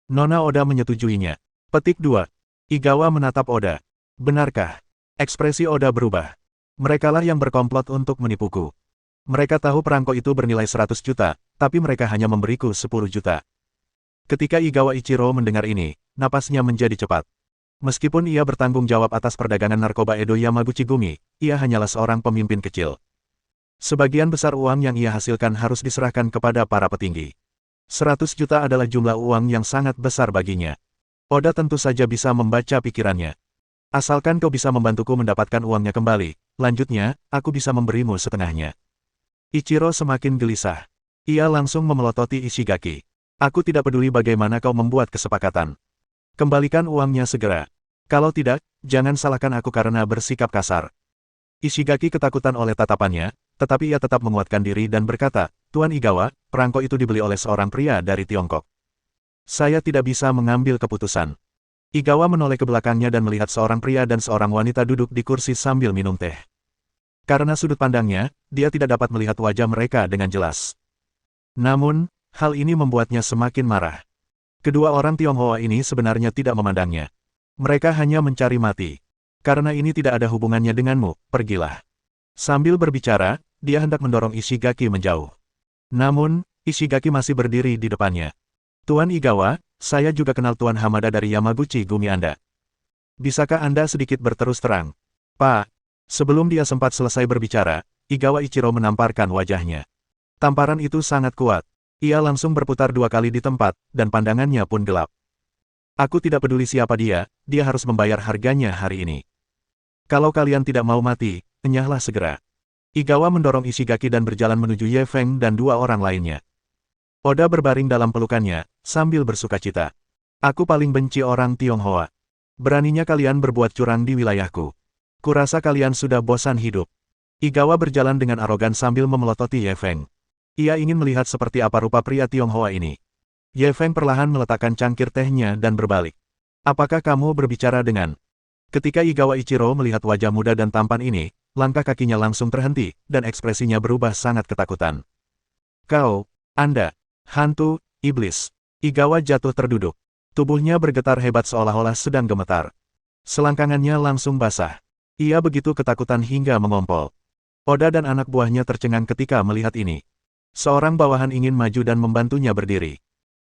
Nona Oda menyetujuinya. Petik 2. Igawa menatap Oda. Benarkah? Ekspresi Oda berubah. Merekalah yang berkomplot untuk menipuku. Mereka tahu perangko itu bernilai 100 juta, tapi mereka hanya memberiku 10 juta. Ketika Igawa Ichiro mendengar ini, napasnya menjadi cepat. Meskipun ia bertanggung jawab atas perdagangan narkoba Edo Yamaguchi Gumi, ia hanyalah seorang pemimpin kecil. Sebagian besar uang yang ia hasilkan harus diserahkan kepada para petinggi. 100 juta adalah jumlah uang yang sangat besar baginya. Oda tentu saja bisa membaca pikirannya. Asalkan kau bisa membantuku mendapatkan uangnya kembali, lanjutnya, aku bisa memberimu setengahnya. Ichiro semakin gelisah. Ia langsung memelototi Ishigaki. Aku tidak peduli bagaimana kau membuat kesepakatan. Kembalikan uangnya segera. Kalau tidak, jangan salahkan aku karena bersikap kasar. Ishigaki ketakutan oleh tatapannya, tetapi ia tetap menguatkan diri dan berkata, Tuan Igawa, perangko itu dibeli oleh seorang pria dari Tiongkok. Saya tidak bisa mengambil keputusan. Igawa menoleh ke belakangnya dan melihat seorang pria dan seorang wanita duduk di kursi sambil minum teh. Karena sudut pandangnya, dia tidak dapat melihat wajah mereka dengan jelas. Namun, hal ini membuatnya semakin marah. Kedua orang Tionghoa ini sebenarnya tidak memandangnya. Mereka hanya mencari mati. Karena ini tidak ada hubungannya denganmu, pergilah. Sambil berbicara, dia hendak mendorong Ishigaki menjauh. Namun, Ishigaki masih berdiri di depannya. Tuan Igawa, saya juga kenal Tuan Hamada dari Yamaguchi Gumi Anda. Bisakah Anda sedikit berterus terang? Pak. Sebelum dia sempat selesai berbicara, Igawa Ichiro menamparkan wajahnya. Tamparan itu sangat kuat. Ia langsung berputar 2 kali di tempat, dan pandangannya pun gelap. Aku tidak peduli siapa dia harus membayar harganya hari ini. Kalau kalian tidak mau mati, enyahlah segera. Igawa mendorong Ishigaki dan berjalan menuju Ye Feng dan 2 orang lainnya. Oda berbaring dalam pelukannya, sambil bersukacita. Aku paling benci orang Tionghoa. Beraninya kalian berbuat curang di wilayahku. Kurasa kalian sudah bosan hidup. Igawa berjalan dengan arogan sambil memelototi Ye Feng. Ia ingin melihat seperti apa rupa pria Tionghoa ini. Ye Feng perlahan meletakkan cangkir tehnya dan berbalik. Apakah kamu berbicara dengan? Ketika Igawa Ichiro melihat wajah muda dan tampan ini, langkah kakinya langsung terhenti, dan ekspresinya berubah sangat ketakutan. Kau, Anda, hantu, iblis. Igawa jatuh terduduk. Tubuhnya bergetar hebat seolah-olah sedang gemetar. Selangkangannya langsung basah. Ia begitu ketakutan hingga mengompol. Oda dan anak buahnya tercengang ketika melihat ini. Seorang bawahan ingin maju dan membantunya berdiri.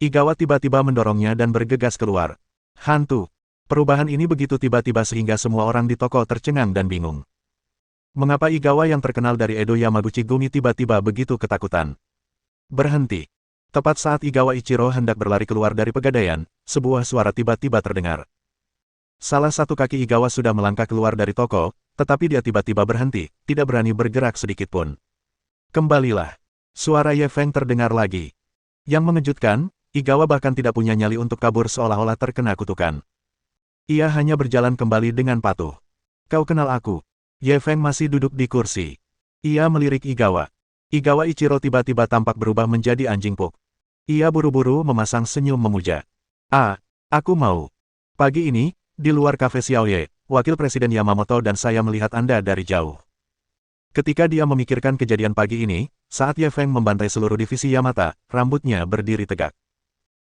Igawa tiba-tiba mendorongnya dan bergegas keluar. Hantu. Perubahan ini begitu tiba-tiba sehingga semua orang di toko tercengang dan bingung. Mengapa Igawa yang terkenal dari Edo Yamaguchi Gumi tiba-tiba begitu ketakutan? Berhenti. Tepat saat Igawa Ichiro hendak berlari keluar dari pegadaian, sebuah suara tiba-tiba terdengar. Salah satu kaki Igawa sudah melangkah keluar dari toko, tetapi dia tiba-tiba berhenti, tidak berani bergerak sedikitpun. Kembalilah. Suara Ye Feng terdengar lagi. Yang mengejutkan, Igawa bahkan tidak punya nyali untuk kabur seolah-olah terkena kutukan. Ia hanya berjalan kembali dengan patuh. Kau kenal aku? Ye Feng masih duduk di kursi. Ia melirik Igawa. Igawa Ichiro tiba-tiba tampak berubah menjadi anjing puk. Ia buru-buru memasang senyum memuja. Ah, aku mau. Pagi ini, di luar kafe Xiaoye, Wakil Presiden Yamamoto dan saya melihat Anda dari jauh. Ketika dia memikirkan kejadian pagi ini, saat Ye Feng membantai seluruh divisi Yamata, rambutnya berdiri tegak.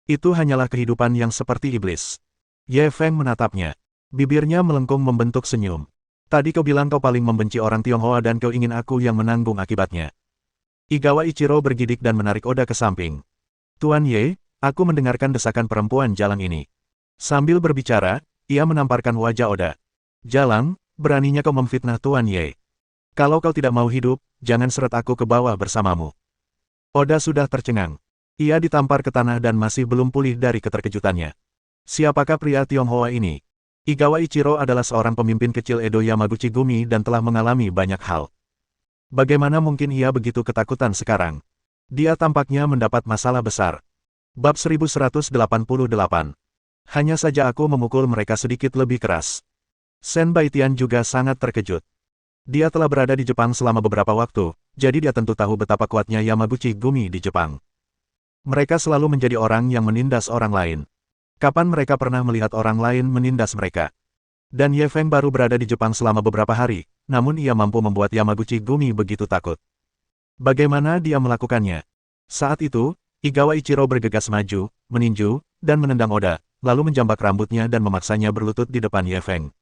Itu hanyalah kehidupan yang seperti iblis. Ye Feng menatapnya. Bibirnya melengkung membentuk senyum. Tadi kau bilang kau paling membenci orang Tionghoa dan kau ingin aku yang menanggung akibatnya. Igawa Ichiro bergidik dan menarik Oda ke samping. Tuan Ye, aku mendengarkan desakan perempuan Jalang ini. Sambil berbicara, ia menamparkan wajah Oda. Jalang, beraninya kau memfitnah Tuan Ye. Kalau kau tidak mau hidup, jangan seret aku ke bawah bersamamu. Oda sudah tercengang. Ia ditampar ke tanah dan masih belum pulih dari keterkejutannya. Siapakah pria Tionghoa ini? Igawa Ichiro adalah seorang pemimpin kecil Edo Yamaguchi Gumi dan telah mengalami banyak hal. Bagaimana mungkin ia begitu ketakutan sekarang? Dia tampaknya mendapat masalah besar. Bab 1188. Hanya saja aku memukul mereka sedikit lebih keras. Sen Baitian juga sangat terkejut. Dia telah berada di Jepang selama beberapa waktu, jadi dia tentu tahu betapa kuatnya Yamaguchi Gumi di Jepang. Mereka selalu menjadi orang yang menindas orang lain. Kapan mereka pernah melihat orang lain menindas mereka? Dan Ye Feng baru berada di Jepang selama beberapa hari, namun ia mampu membuat Yamaguchi Gumi begitu takut. Bagaimana dia melakukannya? Saat itu, Igawa Ichiro bergegas maju, meninju, dan menendang Oda, lalu menjambak rambutnya dan memaksanya berlutut di depan Ye Feng.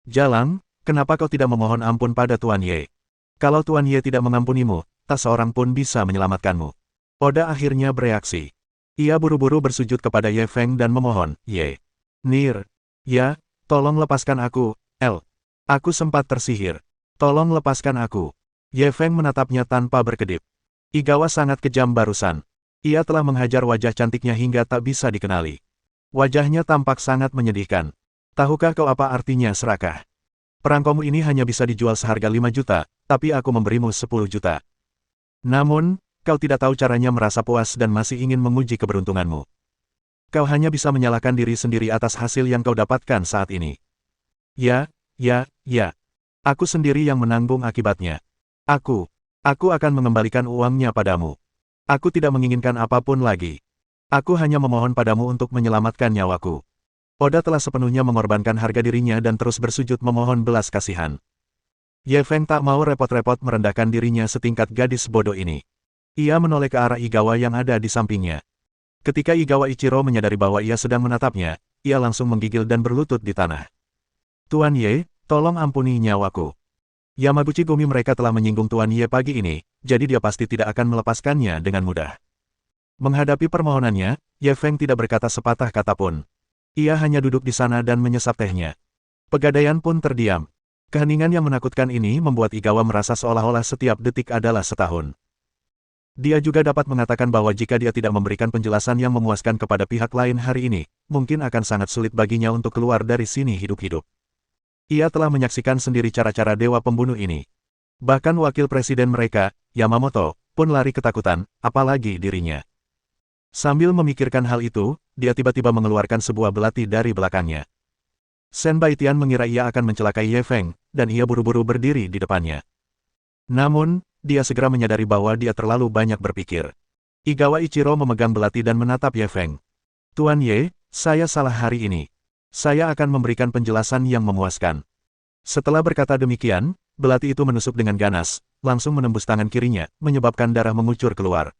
Jalang, kenapa kau tidak memohon ampun pada Tuan Ye? Kalau Tuan Ye tidak mengampunimu, tak seorang pun bisa menyelamatkanmu. Oda akhirnya bereaksi. Ia buru-buru bersujud kepada Ye Feng dan memohon, Ye. Nir. Ya, tolong lepaskan aku, El. Aku sempat tersihir. Tolong lepaskan aku. Ye Feng menatapnya tanpa berkedip. Igawa sangat kejam barusan. Ia telah menghajar wajah cantiknya hingga tak bisa dikenali. Wajahnya tampak sangat menyedihkan. Tahukah kau apa artinya serakah? Perangkomu ini hanya bisa dijual seharga 5 juta, tapi aku memberimu 10 juta. Namun, kau tidak tahu caranya merasa puas dan masih ingin menguji keberuntunganmu. Kau hanya bisa menyalahkan diri sendiri atas hasil yang kau dapatkan saat ini. Ya. Aku sendiri yang menanggung akibatnya. Aku akan mengembalikan uangnya padamu. Aku tidak menginginkan apapun lagi. Aku hanya memohon padamu untuk menyelamatkan nyawaku. Oda telah sepenuhnya mengorbankan harga dirinya dan terus bersujud memohon belas kasihan. Ye Feng tak mau repot-repot merendahkan dirinya setingkat gadis bodoh ini. Ia menoleh ke arah Igawa yang ada di sampingnya. Ketika Igawa Ichiro menyadari bahwa ia sedang menatapnya, ia langsung menggigil dan berlutut di tanah. Tuan Ye, tolong ampuni nyawaku. Yamaguchi Gumi mereka telah menyinggung Tuan Ye pagi ini, jadi dia pasti tidak akan melepaskannya dengan mudah. Menghadapi permohonannya, Ye Feng tidak berkata sepatah kata pun. Ia hanya duduk di sana dan menyesap tehnya. Pegadaian pun terdiam. Keheningan yang menakutkan ini membuat Igawa merasa seolah-olah setiap detik adalah setahun. Dia juga dapat mengatakan bahwa jika dia tidak memberikan penjelasan yang memuaskan kepada pihak lain hari ini, mungkin akan sangat sulit baginya untuk keluar dari sini hidup-hidup. Ia telah menyaksikan sendiri cara-cara dewa pembunuh ini. Bahkan wakil presiden mereka, Yamamoto, pun lari ketakutan, apalagi dirinya. Sambil memikirkan hal itu, dia tiba-tiba mengeluarkan sebuah belati dari belakangnya. Sen Baitian mengira ia akan mencelakai Ye Feng, dan ia buru-buru berdiri di depannya. Namun, dia segera menyadari bahwa dia terlalu banyak berpikir. Igawa Ichiro memegang belati dan menatap Ye Feng. Tuan Ye, saya salah hari ini. Saya akan memberikan penjelasan yang memuaskan. Setelah berkata demikian, belati itu menusuk dengan ganas, langsung menembus tangan kirinya, menyebabkan darah mengucur keluar.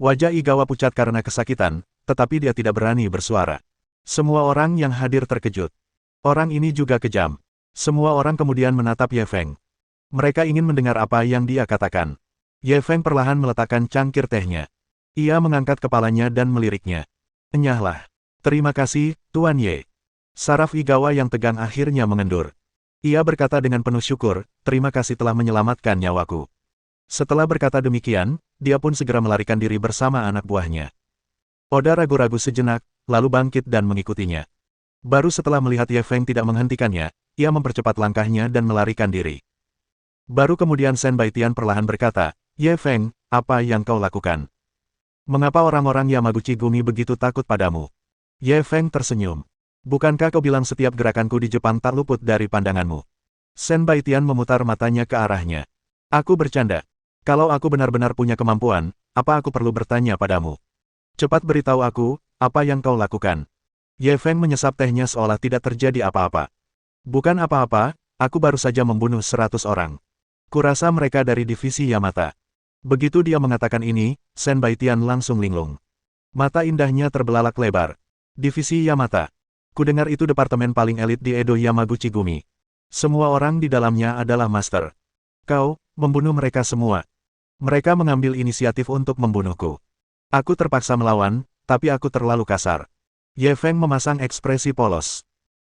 Wajah Igawa pucat karena kesakitan, tetapi dia tidak berani bersuara. Semua orang yang hadir terkejut. Orang ini juga kejam. Semua orang kemudian menatap Ye Feng. Mereka ingin mendengar apa yang dia katakan. Ye Feng perlahan meletakkan cangkir tehnya. Ia mengangkat kepalanya dan meliriknya. Enyahlah. Terima kasih, Tuan Ye. Saraf Igawa yang tegang akhirnya mengendur. Ia berkata dengan penuh syukur, terima kasih telah menyelamatkan nyawaku. Setelah berkata demikian, dia pun segera melarikan diri bersama anak buahnya. Oda ragu-ragu sejenak, lalu bangkit dan mengikutinya. Baru setelah melihat Ye Feng tidak menghentikannya, ia mempercepat langkahnya dan melarikan diri. Baru kemudian Shen Baitian perlahan berkata, Ye Feng, apa yang kau lakukan? Mengapa orang-orang Yamaguchi Gumi begitu takut padamu? Ye Feng tersenyum. Bukankah kau bilang setiap gerakanku di Jepang tak luput dari pandanganmu? Shen Baitian memutar matanya ke arahnya. Aku bercanda. Kalau aku benar-benar punya kemampuan, apa aku perlu bertanya padamu? Cepat beritahu aku, apa yang kau lakukan? Ye Feng menyesap tehnya seolah tidak terjadi apa-apa. Bukan apa-apa, aku baru saja membunuh 100 orang. Kurasa mereka dari divisi Yamata. Begitu dia mengatakan ini, Shen Baitian langsung linglung. Mata indahnya terbelalak lebar. Divisi Yamata. Kudengar itu departemen paling elit di Edo Yamaguchi Gumi. Semua orang di dalamnya adalah master. Kau, membunuh mereka semua. Mereka mengambil inisiatif untuk membunuhku. Aku terpaksa melawan, tapi aku terlalu kasar. Ye Feng memasang ekspresi polos.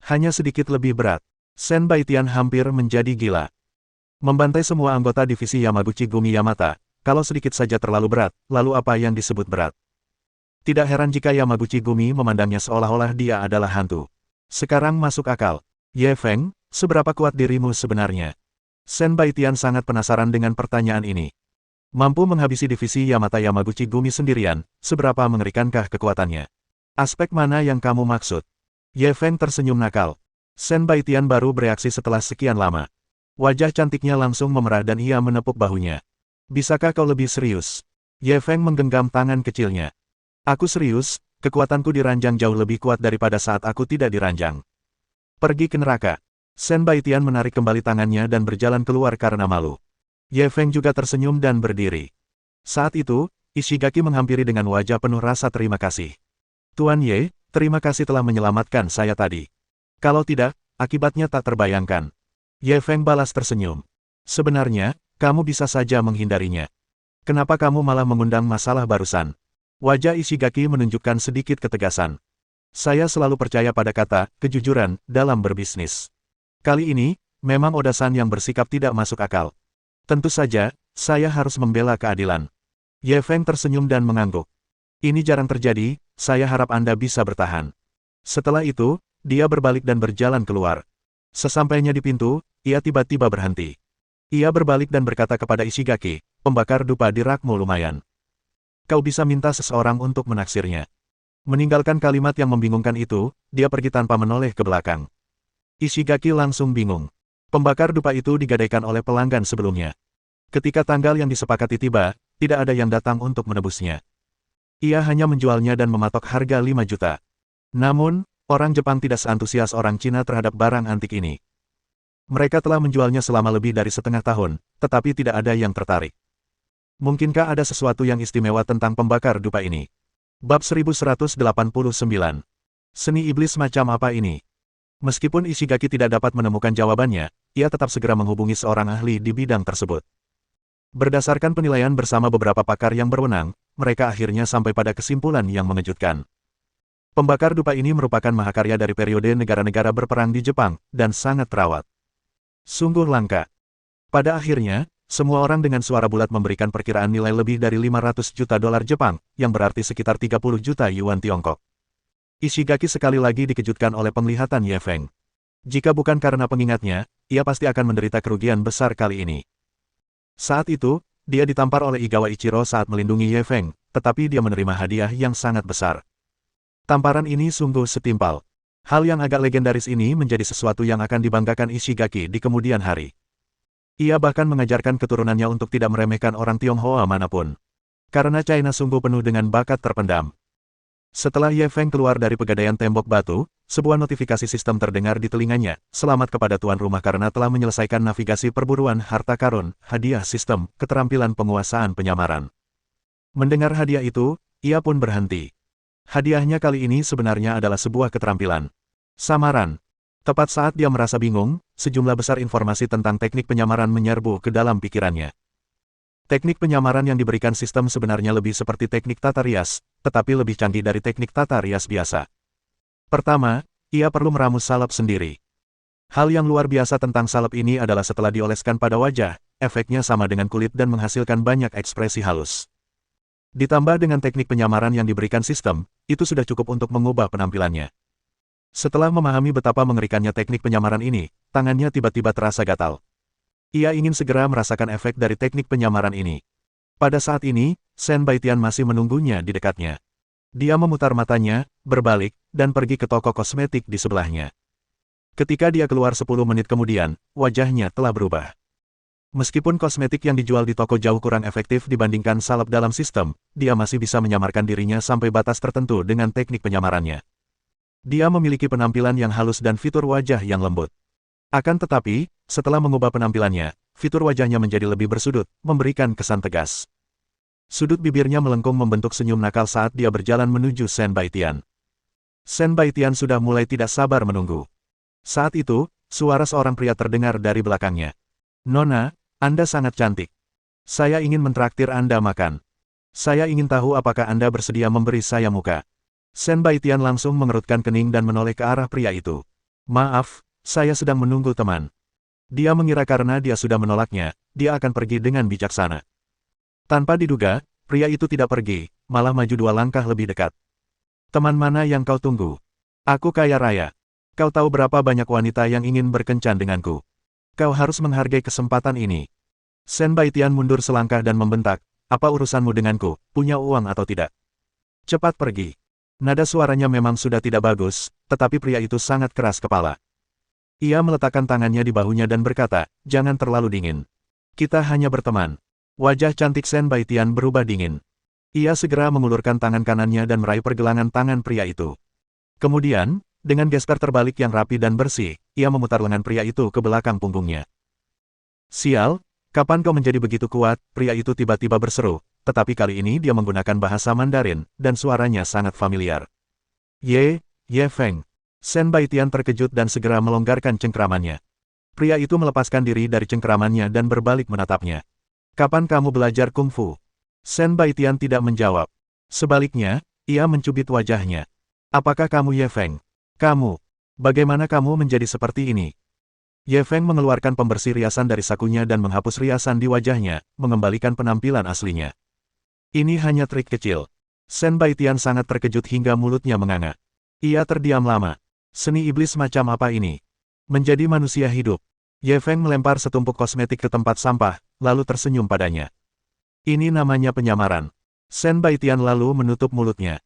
Hanya sedikit lebih berat. Shen Baitian hampir menjadi gila. Membantai semua anggota divisi Yamaguchi Gumi Yamata, kalau sedikit saja terlalu berat, lalu apa yang disebut berat? Tidak heran jika Yamaguchi Gumi memandangnya seolah-olah dia adalah hantu. Sekarang masuk akal. Ye Feng, seberapa kuat dirimu sebenarnya? Shen Baitian sangat penasaran dengan pertanyaan ini. Mampu menghabisi divisi Yamata Yamaguchi Gumi sendirian, seberapa mengerikankah kekuatannya? Aspek mana yang kamu maksud? Ye Feng tersenyum nakal. Shen Baitian baru bereaksi setelah sekian lama. Wajah cantiknya langsung memerah dan ia menepuk bahunya. Bisakah kau lebih serius? Ye Feng menggenggam tangan kecilnya. Aku serius, kekuatanku diranjang jauh lebih kuat daripada saat aku tidak diranjang. Pergi ke neraka. Shen Baitian menarik kembali tangannya dan berjalan keluar karena malu. Ye Feng juga tersenyum dan berdiri. Saat itu, Ishigaki menghampiri dengan wajah penuh rasa terima kasih. Tuan Ye, terima kasih telah menyelamatkan saya tadi. Kalau tidak, akibatnya tak terbayangkan. Ye Feng balas tersenyum. Sebenarnya, kamu bisa saja menghindarinya. Kenapa kamu malah mengundang masalah barusan? Wajah Ishigaki menunjukkan sedikit ketegasan. Saya selalu percaya pada kata, kejujuran, dalam berbisnis. Kali ini, memang Oda-san yang bersikap tidak masuk akal. Tentu saja, saya harus membela keadilan. Ye Feng tersenyum dan mengangguk. Ini jarang terjadi, saya harap Anda bisa bertahan. Setelah itu, dia berbalik dan berjalan keluar. Sesampainya di pintu, ia tiba-tiba berhenti. Ia berbalik dan berkata kepada Ishigaki, pembakar dupa di rakmu lumayan. Kau bisa minta seseorang untuk menaksirnya. Meninggalkan kalimat yang membingungkan itu, dia pergi tanpa menoleh ke belakang. Ishigaki langsung bingung. Pembakar dupa itu digadaikan oleh pelanggan sebelumnya. Ketika tanggal yang disepakati tiba, tidak ada yang datang untuk menebusnya. Ia hanya menjualnya dan mematok harga 5 juta. Namun, orang Jepang tidak seantusias orang Cina terhadap barang antik ini. Mereka telah menjualnya selama lebih dari setengah tahun, tetapi tidak ada yang tertarik. Mungkinkah ada sesuatu yang istimewa tentang pembakar dupa ini? Bab 1189. Seni iblis macam apa ini? Meskipun Ishigaki tidak dapat menemukan jawabannya, ia tetap segera menghubungi seorang ahli di bidang tersebut. Berdasarkan penilaian bersama beberapa pakar yang berwenang, mereka akhirnya sampai pada kesimpulan yang mengejutkan. Pembakar dupa ini merupakan mahakarya dari periode negara-negara berperang di Jepang, dan sangat terawat. Sungguh langka. Pada akhirnya, semua orang dengan suara bulat memberikan perkiraan nilai lebih dari 500 juta dolar Jepang, yang berarti sekitar 30 juta yuan Tiongkok. Ishigaki sekali lagi dikejutkan oleh penglihatan Ye Feng. Jika bukan karena pengingatnya, ia pasti akan menderita kerugian besar kali ini. Saat itu, dia ditampar oleh Igawa Ichiro saat melindungi Ye Feng, tetapi dia menerima hadiah yang sangat besar. Tamparan ini sungguh setimpal. Hal yang agak legendaris ini menjadi sesuatu yang akan dibanggakan Ishigaki di kemudian hari. Ia bahkan mengajarkan keturunannya untuk tidak meremehkan orang Tionghoa manapun. Karena China sungguh penuh dengan bakat terpendam. Setelah Ye Feng keluar dari pegadaian tembok batu, sebuah notifikasi sistem terdengar di telinganya, selamat kepada tuan rumah karena telah menyelesaikan navigasi perburuan harta karun, hadiah sistem, keterampilan penguasaan penyamaran. Mendengar hadiah itu, ia pun berhenti. Hadiahnya kali ini sebenarnya adalah sebuah keterampilan. Samaran. Tepat saat dia merasa bingung, sejumlah besar informasi tentang teknik penyamaran menyerbu ke dalam pikirannya. Teknik penyamaran yang diberikan sistem sebenarnya lebih seperti teknik tata rias, tetapi lebih canggih dari teknik tata rias biasa. Pertama, ia perlu meramu salep sendiri. Hal yang luar biasa tentang salep ini adalah setelah dioleskan pada wajah, efeknya sama dengan kulit dan menghasilkan banyak ekspresi halus. Ditambah dengan teknik penyamaran yang diberikan sistem, itu sudah cukup untuk mengubah penampilannya. Setelah memahami betapa mengerikannya teknik penyamaran ini, tangannya tiba-tiba terasa gatal. Ia ingin segera merasakan efek dari teknik penyamaran ini. Pada saat ini, Shen Baitian masih menunggunya di dekatnya. Dia memutar matanya, berbalik, dan pergi ke toko kosmetik di sebelahnya. Ketika dia keluar 10 menit kemudian, wajahnya telah berubah. Meskipun kosmetik yang dijual di toko jauh kurang efektif dibandingkan salep dalam sistem, dia masih bisa menyamarkan dirinya sampai batas tertentu dengan teknik penyamarannya. Dia memiliki penampilan yang halus dan fitur wajah yang lembut. Akan tetapi, setelah mengubah penampilannya, fitur wajahnya menjadi lebih bersudut, memberikan kesan tegas. Sudut bibirnya melengkung membentuk senyum nakal saat dia berjalan menuju Shen Baitian. Shen Baitian sudah mulai tidak sabar menunggu. Saat itu, suara seorang pria terdengar dari belakangnya. "Nona, Anda sangat cantik. Saya ingin mentraktir Anda makan. Saya ingin tahu apakah Anda bersedia memberi saya muka." Shen Baitian langsung mengerutkan kening dan menoleh ke arah pria itu. "Maaf, saya sedang menunggu teman." Dia mengira karena dia sudah menolaknya, dia akan pergi dengan bijaksana. Tanpa diduga, pria itu tidak pergi, malah maju 2 langkah lebih dekat. "Teman mana yang kau tunggu? Aku kaya raya. Kau tahu berapa banyak wanita yang ingin berkencan denganku. Kau harus menghargai kesempatan ini." Shen Baitian mundur selangkah dan membentak, "Apa urusanmu denganku, punya uang atau tidak? Cepat pergi." Nada suaranya memang sudah tidak bagus, tetapi pria itu sangat keras kepala. Ia meletakkan tangannya di bahunya dan berkata, "Jangan terlalu dingin. Kita hanya berteman." Wajah cantik Shen Baitian berubah dingin. Ia segera mengulurkan tangan kanannya dan meraih pergelangan tangan pria itu. Kemudian, dengan gesper terbalik yang rapi dan bersih, ia memutar lengan pria itu ke belakang punggungnya. "Sial, kapan kau menjadi begitu kuat?" Pria itu tiba-tiba berseru, tetapi kali ini dia menggunakan bahasa Mandarin, dan suaranya sangat familiar. Ye Feng." Shen Baitian terkejut dan segera melonggarkan cengkeramannya. Pria itu melepaskan diri dari cengkeramannya dan berbalik menatapnya. "Kapan kamu belajar kungfu?" Shen Baitian tidak menjawab. Sebaliknya, ia mencubit wajahnya. "Apakah kamu Ye Feng? Kamu? Bagaimana kamu menjadi seperti ini?" Ye Feng mengeluarkan pembersih riasan dari sakunya dan menghapus riasan di wajahnya, mengembalikan penampilan aslinya. "Ini hanya trik kecil." Shen Baitian sangat terkejut hingga mulutnya menganga. Ia terdiam lama. Seni iblis macam apa ini? Menjadi manusia hidup. Ye Feng melempar setumpuk kosmetik ke tempat sampah, lalu tersenyum padanya. "Ini namanya penyamaran." Shen Baitian lalu menutup mulutnya.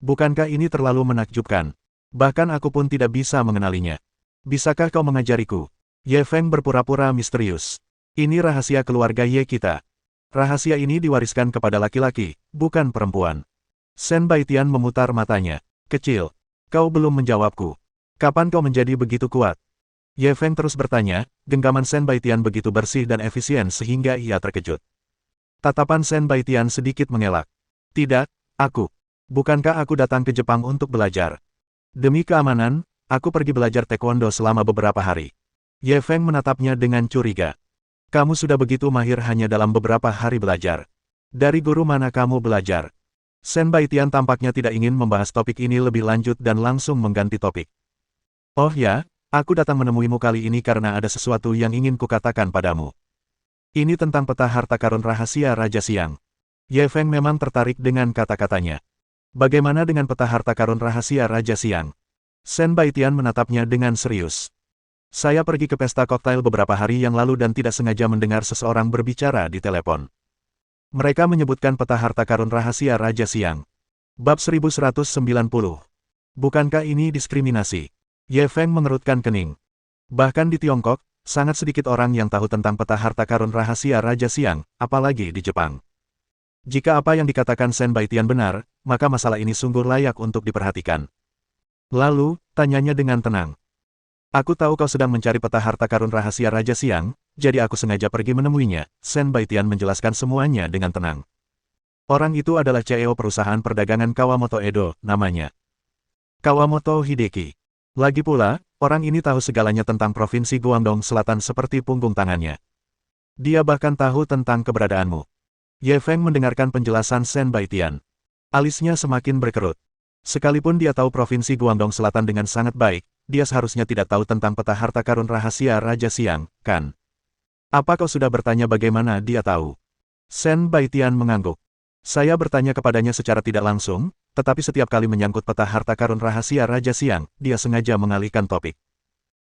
"Bukankah ini terlalu menakjubkan? Bahkan aku pun tidak bisa mengenalinya. Bisakah kau mengajariku?" Ye Feng berpura-pura misterius. "Ini rahasia keluarga Ye kita. Rahasia ini diwariskan kepada laki-laki, bukan perempuan." Shen Baitian memutar matanya. "Kecil, kau belum menjawabku. Kapan kau menjadi begitu kuat?" Ye Feng terus bertanya, genggaman Shen Baitian begitu bersih dan efisien sehingga ia terkejut. Tatapan Shen Baitian sedikit mengelak. "Tidak, aku. Bukankah aku datang ke Jepang untuk belajar? Demi keamanan, aku pergi belajar taekwondo selama beberapa hari." Ye Feng menatapnya dengan curiga. "Kamu sudah begitu mahir hanya dalam beberapa hari belajar. Dari guru mana kamu belajar?" Shen Baitian tampaknya tidak ingin membahas topik ini lebih lanjut dan langsung mengganti topik. "Oh ya, aku datang menemuimu kali ini karena ada sesuatu yang ingin kukatakan padamu. Ini tentang peta harta karun rahasia Raja Siang." Ye Feng memang tertarik dengan kata-katanya. "Bagaimana dengan peta harta karun rahasia Raja Siang?" Shen Baitian menatapnya dengan serius. "Saya pergi ke pesta koktail beberapa hari yang lalu dan tidak sengaja mendengar seseorang berbicara di telepon. Mereka menyebutkan peta harta karun rahasia Raja Siang. Bab 1190. Bukankah ini diskriminasi?" Ye Feng mengerutkan kening. Bahkan di Tiongkok, sangat sedikit orang yang tahu tentang peta harta karun rahasia Raja Siang, apalagi di Jepang. Jika apa yang dikatakan Shen Baitian benar, maka masalah ini sungguh layak untuk diperhatikan. Lalu, tanyanya dengan tenang. "Aku tahu kau sedang mencari peta harta karun rahasia Raja Siang, jadi aku sengaja pergi menemuinya." Shen Baitian menjelaskan semuanya dengan tenang. "Orang itu adalah CEO perusahaan perdagangan Kawamoto Edo, namanya Kawamoto Hideki. Lagi pula, orang ini tahu segalanya tentang provinsi Guangdong Selatan seperti punggung tangannya. Dia bahkan tahu tentang keberadaanmu." Ye Feng mendengarkan penjelasan Shen Baitian. Alisnya semakin berkerut. Sekalipun dia tahu Provinsi Guangdong Selatan dengan sangat baik, dia seharusnya tidak tahu tentang peta harta karun rahasia Raja Siang, kan? Apa kau sudah bertanya bagaimana dia tahu? Shen Baitian mengangguk. Saya bertanya kepadanya secara tidak langsung, tetapi setiap kali menyangkut peta harta karun rahasia Raja Siang, dia sengaja mengalihkan topik.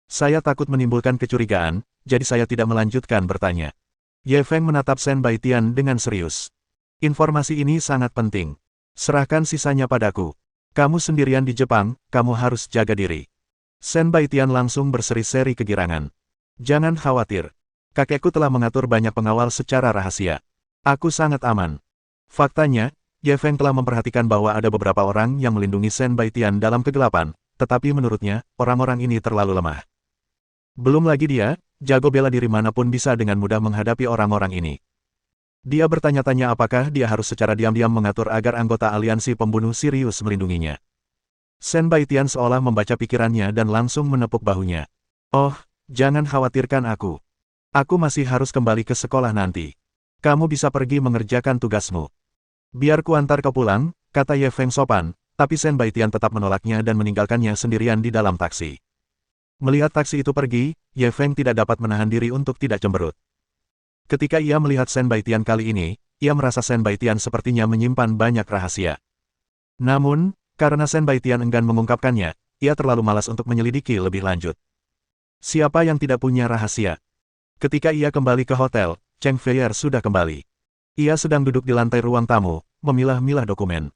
Saya takut menimbulkan kecurigaan, jadi saya tidak melanjutkan bertanya. Ye Feng menatap Shen Baitian dengan serius. Informasi ini sangat penting. Serahkan sisanya padaku. Kamu sendirian di Jepang, kamu harus jaga diri. Shen Baitian langsung berseri-seri kegirangan. Jangan khawatir. Kakekku telah mengatur banyak pengawal secara rahasia. Aku sangat aman. Faktanya, Ye Feng telah memperhatikan bahwa ada beberapa orang yang melindungi Shen Baitian dalam kegelapan, tetapi menurutnya, orang-orang ini terlalu lemah. Belum lagi dia, jago bela diri manapun bisa dengan mudah menghadapi orang-orang ini. Dia bertanya-tanya apakah dia harus secara diam-diam mengatur agar anggota aliansi pembunuh Sirius melindunginya. Shen Baitian seolah membaca pikirannya dan langsung menepuk bahunya. Oh, jangan khawatirkan aku. Aku masih harus kembali ke sekolah nanti. Kamu bisa pergi mengerjakan tugasmu. Biar kuantar kau pulang, kata Ye Feng sopan, tapi Shen Baitian tetap menolaknya dan meninggalkannya sendirian di dalam taksi. Melihat taksi itu pergi, Ye Feng tidak dapat menahan diri untuk tidak cemberut. Ketika ia melihat Shen Baitian kali ini, ia merasa Shen Baitian sepertinya menyimpan banyak rahasia. Namun, karena Shen Baitian enggan mengungkapkannya, ia terlalu malas untuk menyelidiki lebih lanjut. Siapa yang tidak punya rahasia? Ketika ia kembali ke hotel, Cheng Feier sudah kembali. Ia sedang duduk di lantai ruang tamu, memilah-milah dokumen.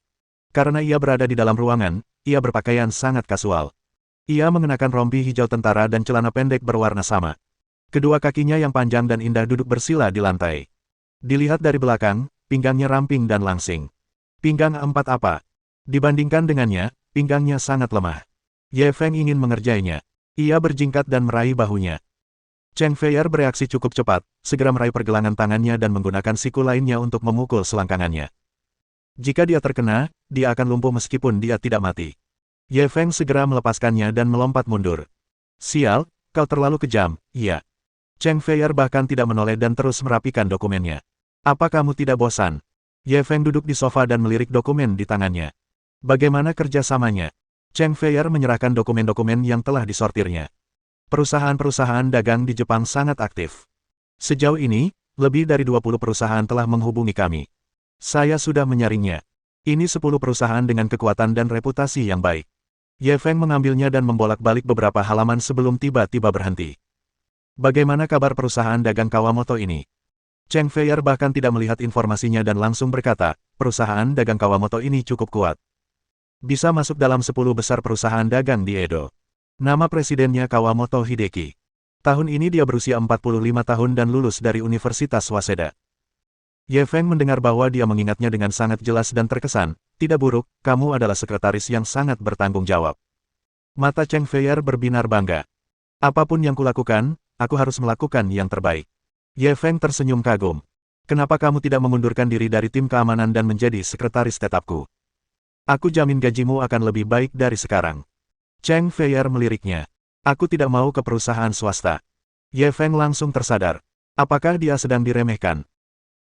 Karena ia berada di dalam ruangan, ia berpakaian sangat kasual. Ia mengenakan rompi hijau tentara dan celana pendek berwarna sama. Kedua kakinya yang panjang dan indah duduk bersila di lantai. Dilihat dari belakang, pinggangnya ramping dan langsing. Pinggang empat apa? Dibandingkan dengannya, pinggangnya sangat lemah. Ye Feng ingin mengerjainya. Ia berjingkat dan meraih bahunya. Cheng Feier bereaksi cukup cepat, segera meraih pergelangan tangannya dan menggunakan siku lainnya untuk memukul selangkangannya. Jika dia terkena, dia akan lumpuh meskipun dia tidak mati. Ye Feng segera melepaskannya dan melompat mundur. Sial, kau terlalu kejam, iya. Cheng Feier bahkan tidak menoleh dan terus merapikan dokumennya. Apa kamu tidak bosan? Ye Feng duduk di sofa dan melirik dokumen di tangannya. Bagaimana kerjasamanya? Cheng Feier menyerahkan dokumen-dokumen yang telah disortirnya. Perusahaan-perusahaan dagang di Jepang sangat aktif. Sejauh ini, lebih dari 20 perusahaan telah menghubungi kami. Saya sudah menyaringnya. Ini 10 perusahaan dengan kekuatan dan reputasi yang baik. Ye Feng mengambilnya dan membolak-balik beberapa halaman sebelum tiba-tiba berhenti. Bagaimana kabar perusahaan dagang Kawamoto ini? Cheng Feier bahkan tidak melihat informasinya dan langsung berkata, perusahaan dagang Kawamoto ini cukup kuat. Bisa masuk dalam 10 besar perusahaan dagang di Edo. Nama presidennya Kawamoto Hideki. Tahun ini dia berusia 45 tahun dan lulus dari Universitas Waseda. Ye Feng mendengar bahwa dia mengingatnya dengan sangat jelas dan terkesan. Tidak buruk, kamu adalah sekretaris yang sangat bertanggung jawab. Mata Cheng Feier berbinar bangga. Apapun yang kulakukan, aku harus melakukan yang terbaik. Ye Feng tersenyum kagum. Kenapa kamu tidak mengundurkan diri dari tim keamanan dan menjadi sekretaris tetapku? Aku jamin gajimu akan lebih baik dari sekarang. Cheng Feier meliriknya. Aku tidak mau ke perusahaan swasta. Ye Feng langsung tersadar. Apakah dia sedang diremehkan?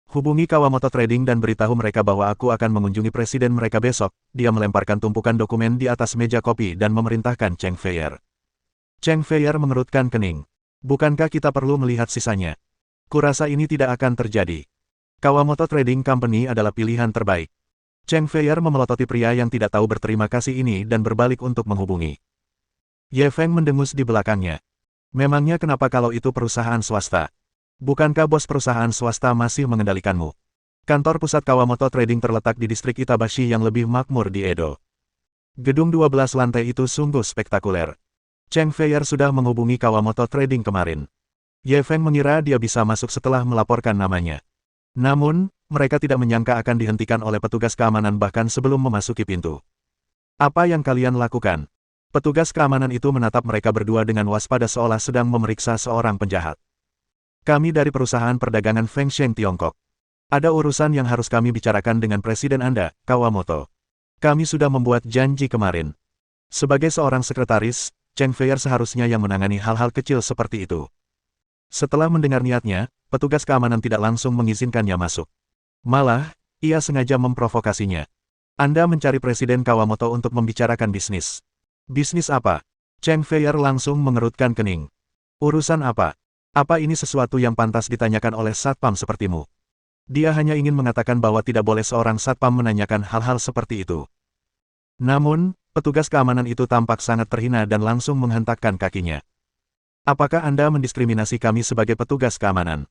Hubungi Kawamoto Trading dan beritahu mereka bahwa aku akan mengunjungi presiden mereka besok. Dia melemparkan tumpukan dokumen di atas meja kopi dan memerintahkan Cheng Feier. Cheng Feier mengerutkan kening. Bukankah kita perlu melihat sisanya? Kurasa ini tidak akan terjadi. Kawamoto Trading Company adalah pilihan terbaik. Cheng Feier memelototi pria yang tidak tahu berterima kasih ini dan berbalik untuk menghubungi. Ye Feng mendengus di belakangnya. Memangnya kenapa kalau itu perusahaan swasta? Bukankah bos perusahaan swasta masih mengendalikanmu? Kantor pusat Kawamoto Trading terletak di distrik Itabashi yang lebih makmur di Edo. Gedung 12 lantai itu sungguh spektakuler. Cheng Feier sudah menghubungi Kawamoto Trading kemarin. Ye Feng mengira dia bisa masuk setelah melaporkan namanya. Namun, mereka tidak menyangka akan dihentikan oleh petugas keamanan bahkan sebelum memasuki pintu. Apa yang kalian lakukan? Petugas keamanan itu menatap mereka berdua dengan waspada seolah sedang memeriksa seorang penjahat. Kami dari perusahaan perdagangan Feng Sheng Tiongkok. Ada urusan yang harus kami bicarakan dengan presiden Anda, Kawamoto. Kami sudah membuat janji kemarin. Sebagai seorang sekretaris, Cheng Feier seharusnya yang menangani hal-hal kecil seperti itu. Setelah mendengar niatnya, petugas keamanan tidak langsung mengizinkannya masuk. Malah, ia sengaja memprovokasinya. Anda mencari Presiden Kawamoto untuk membicarakan bisnis. Bisnis apa? Cheng Feier langsung mengerutkan kening. Urusan apa? Apa ini sesuatu yang pantas ditanyakan oleh satpam sepertimu? Dia hanya ingin mengatakan bahwa tidak boleh seorang satpam menanyakan hal-hal seperti itu. Namun, petugas keamanan itu tampak sangat terhina dan langsung menghentakkan kakinya. Apakah Anda mendiskriminasi kami sebagai petugas keamanan?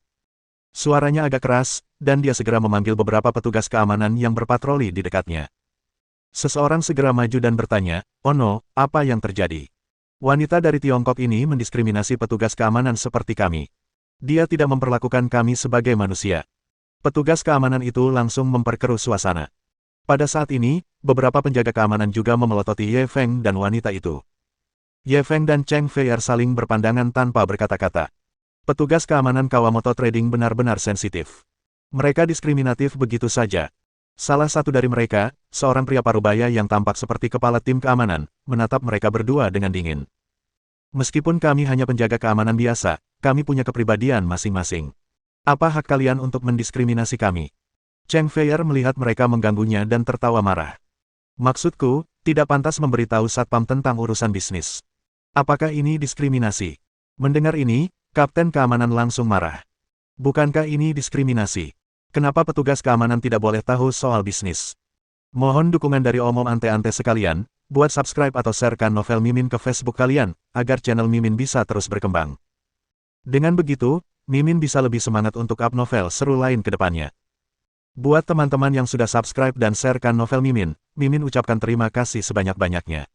Suaranya agak keras, dan dia segera memanggil beberapa petugas keamanan yang berpatroli di dekatnya. Seseorang segera maju dan bertanya, "Oh no, apa yang terjadi? Wanita dari Tiongkok ini mendiskriminasi petugas keamanan seperti kami. Dia tidak memperlakukan kami sebagai manusia." Petugas keamanan itu langsung memperkeruh suasana. Pada saat ini, beberapa penjaga keamanan juga memelototi Ye Feng dan wanita itu. Ye Feng dan Cheng Feier saling berpandangan tanpa berkata-kata. Petugas keamanan Kawamoto Trading benar-benar sensitif. Mereka diskriminatif begitu saja. Salah satu dari mereka, seorang pria parubaya yang tampak seperti kepala tim keamanan, menatap mereka berdua dengan dingin. Meskipun kami hanya penjaga keamanan biasa, kami punya kepribadian masing-masing. Apa hak kalian untuk mendiskriminasi kami? Cheng Feier melihat mereka mengganggunya dan tertawa marah. Maksudku, tidak pantas memberitahu satpam tentang urusan bisnis. Apakah ini diskriminasi? Mendengar ini, Kapten Keamanan langsung marah. Bukankah ini diskriminasi? Kenapa petugas keamanan tidak boleh tahu soal bisnis? Mohon dukungan dari omom ante-ante sekalian, buat subscribe atau sharekan novel Mimin ke Facebook kalian, agar channel Mimin bisa terus berkembang. Dengan begitu, Mimin bisa lebih semangat untuk up novel seru lain ke depannya. Buat teman-teman yang sudah subscribe dan sharekan novel Mimin, Mimin ucapkan terima kasih sebanyak-banyaknya.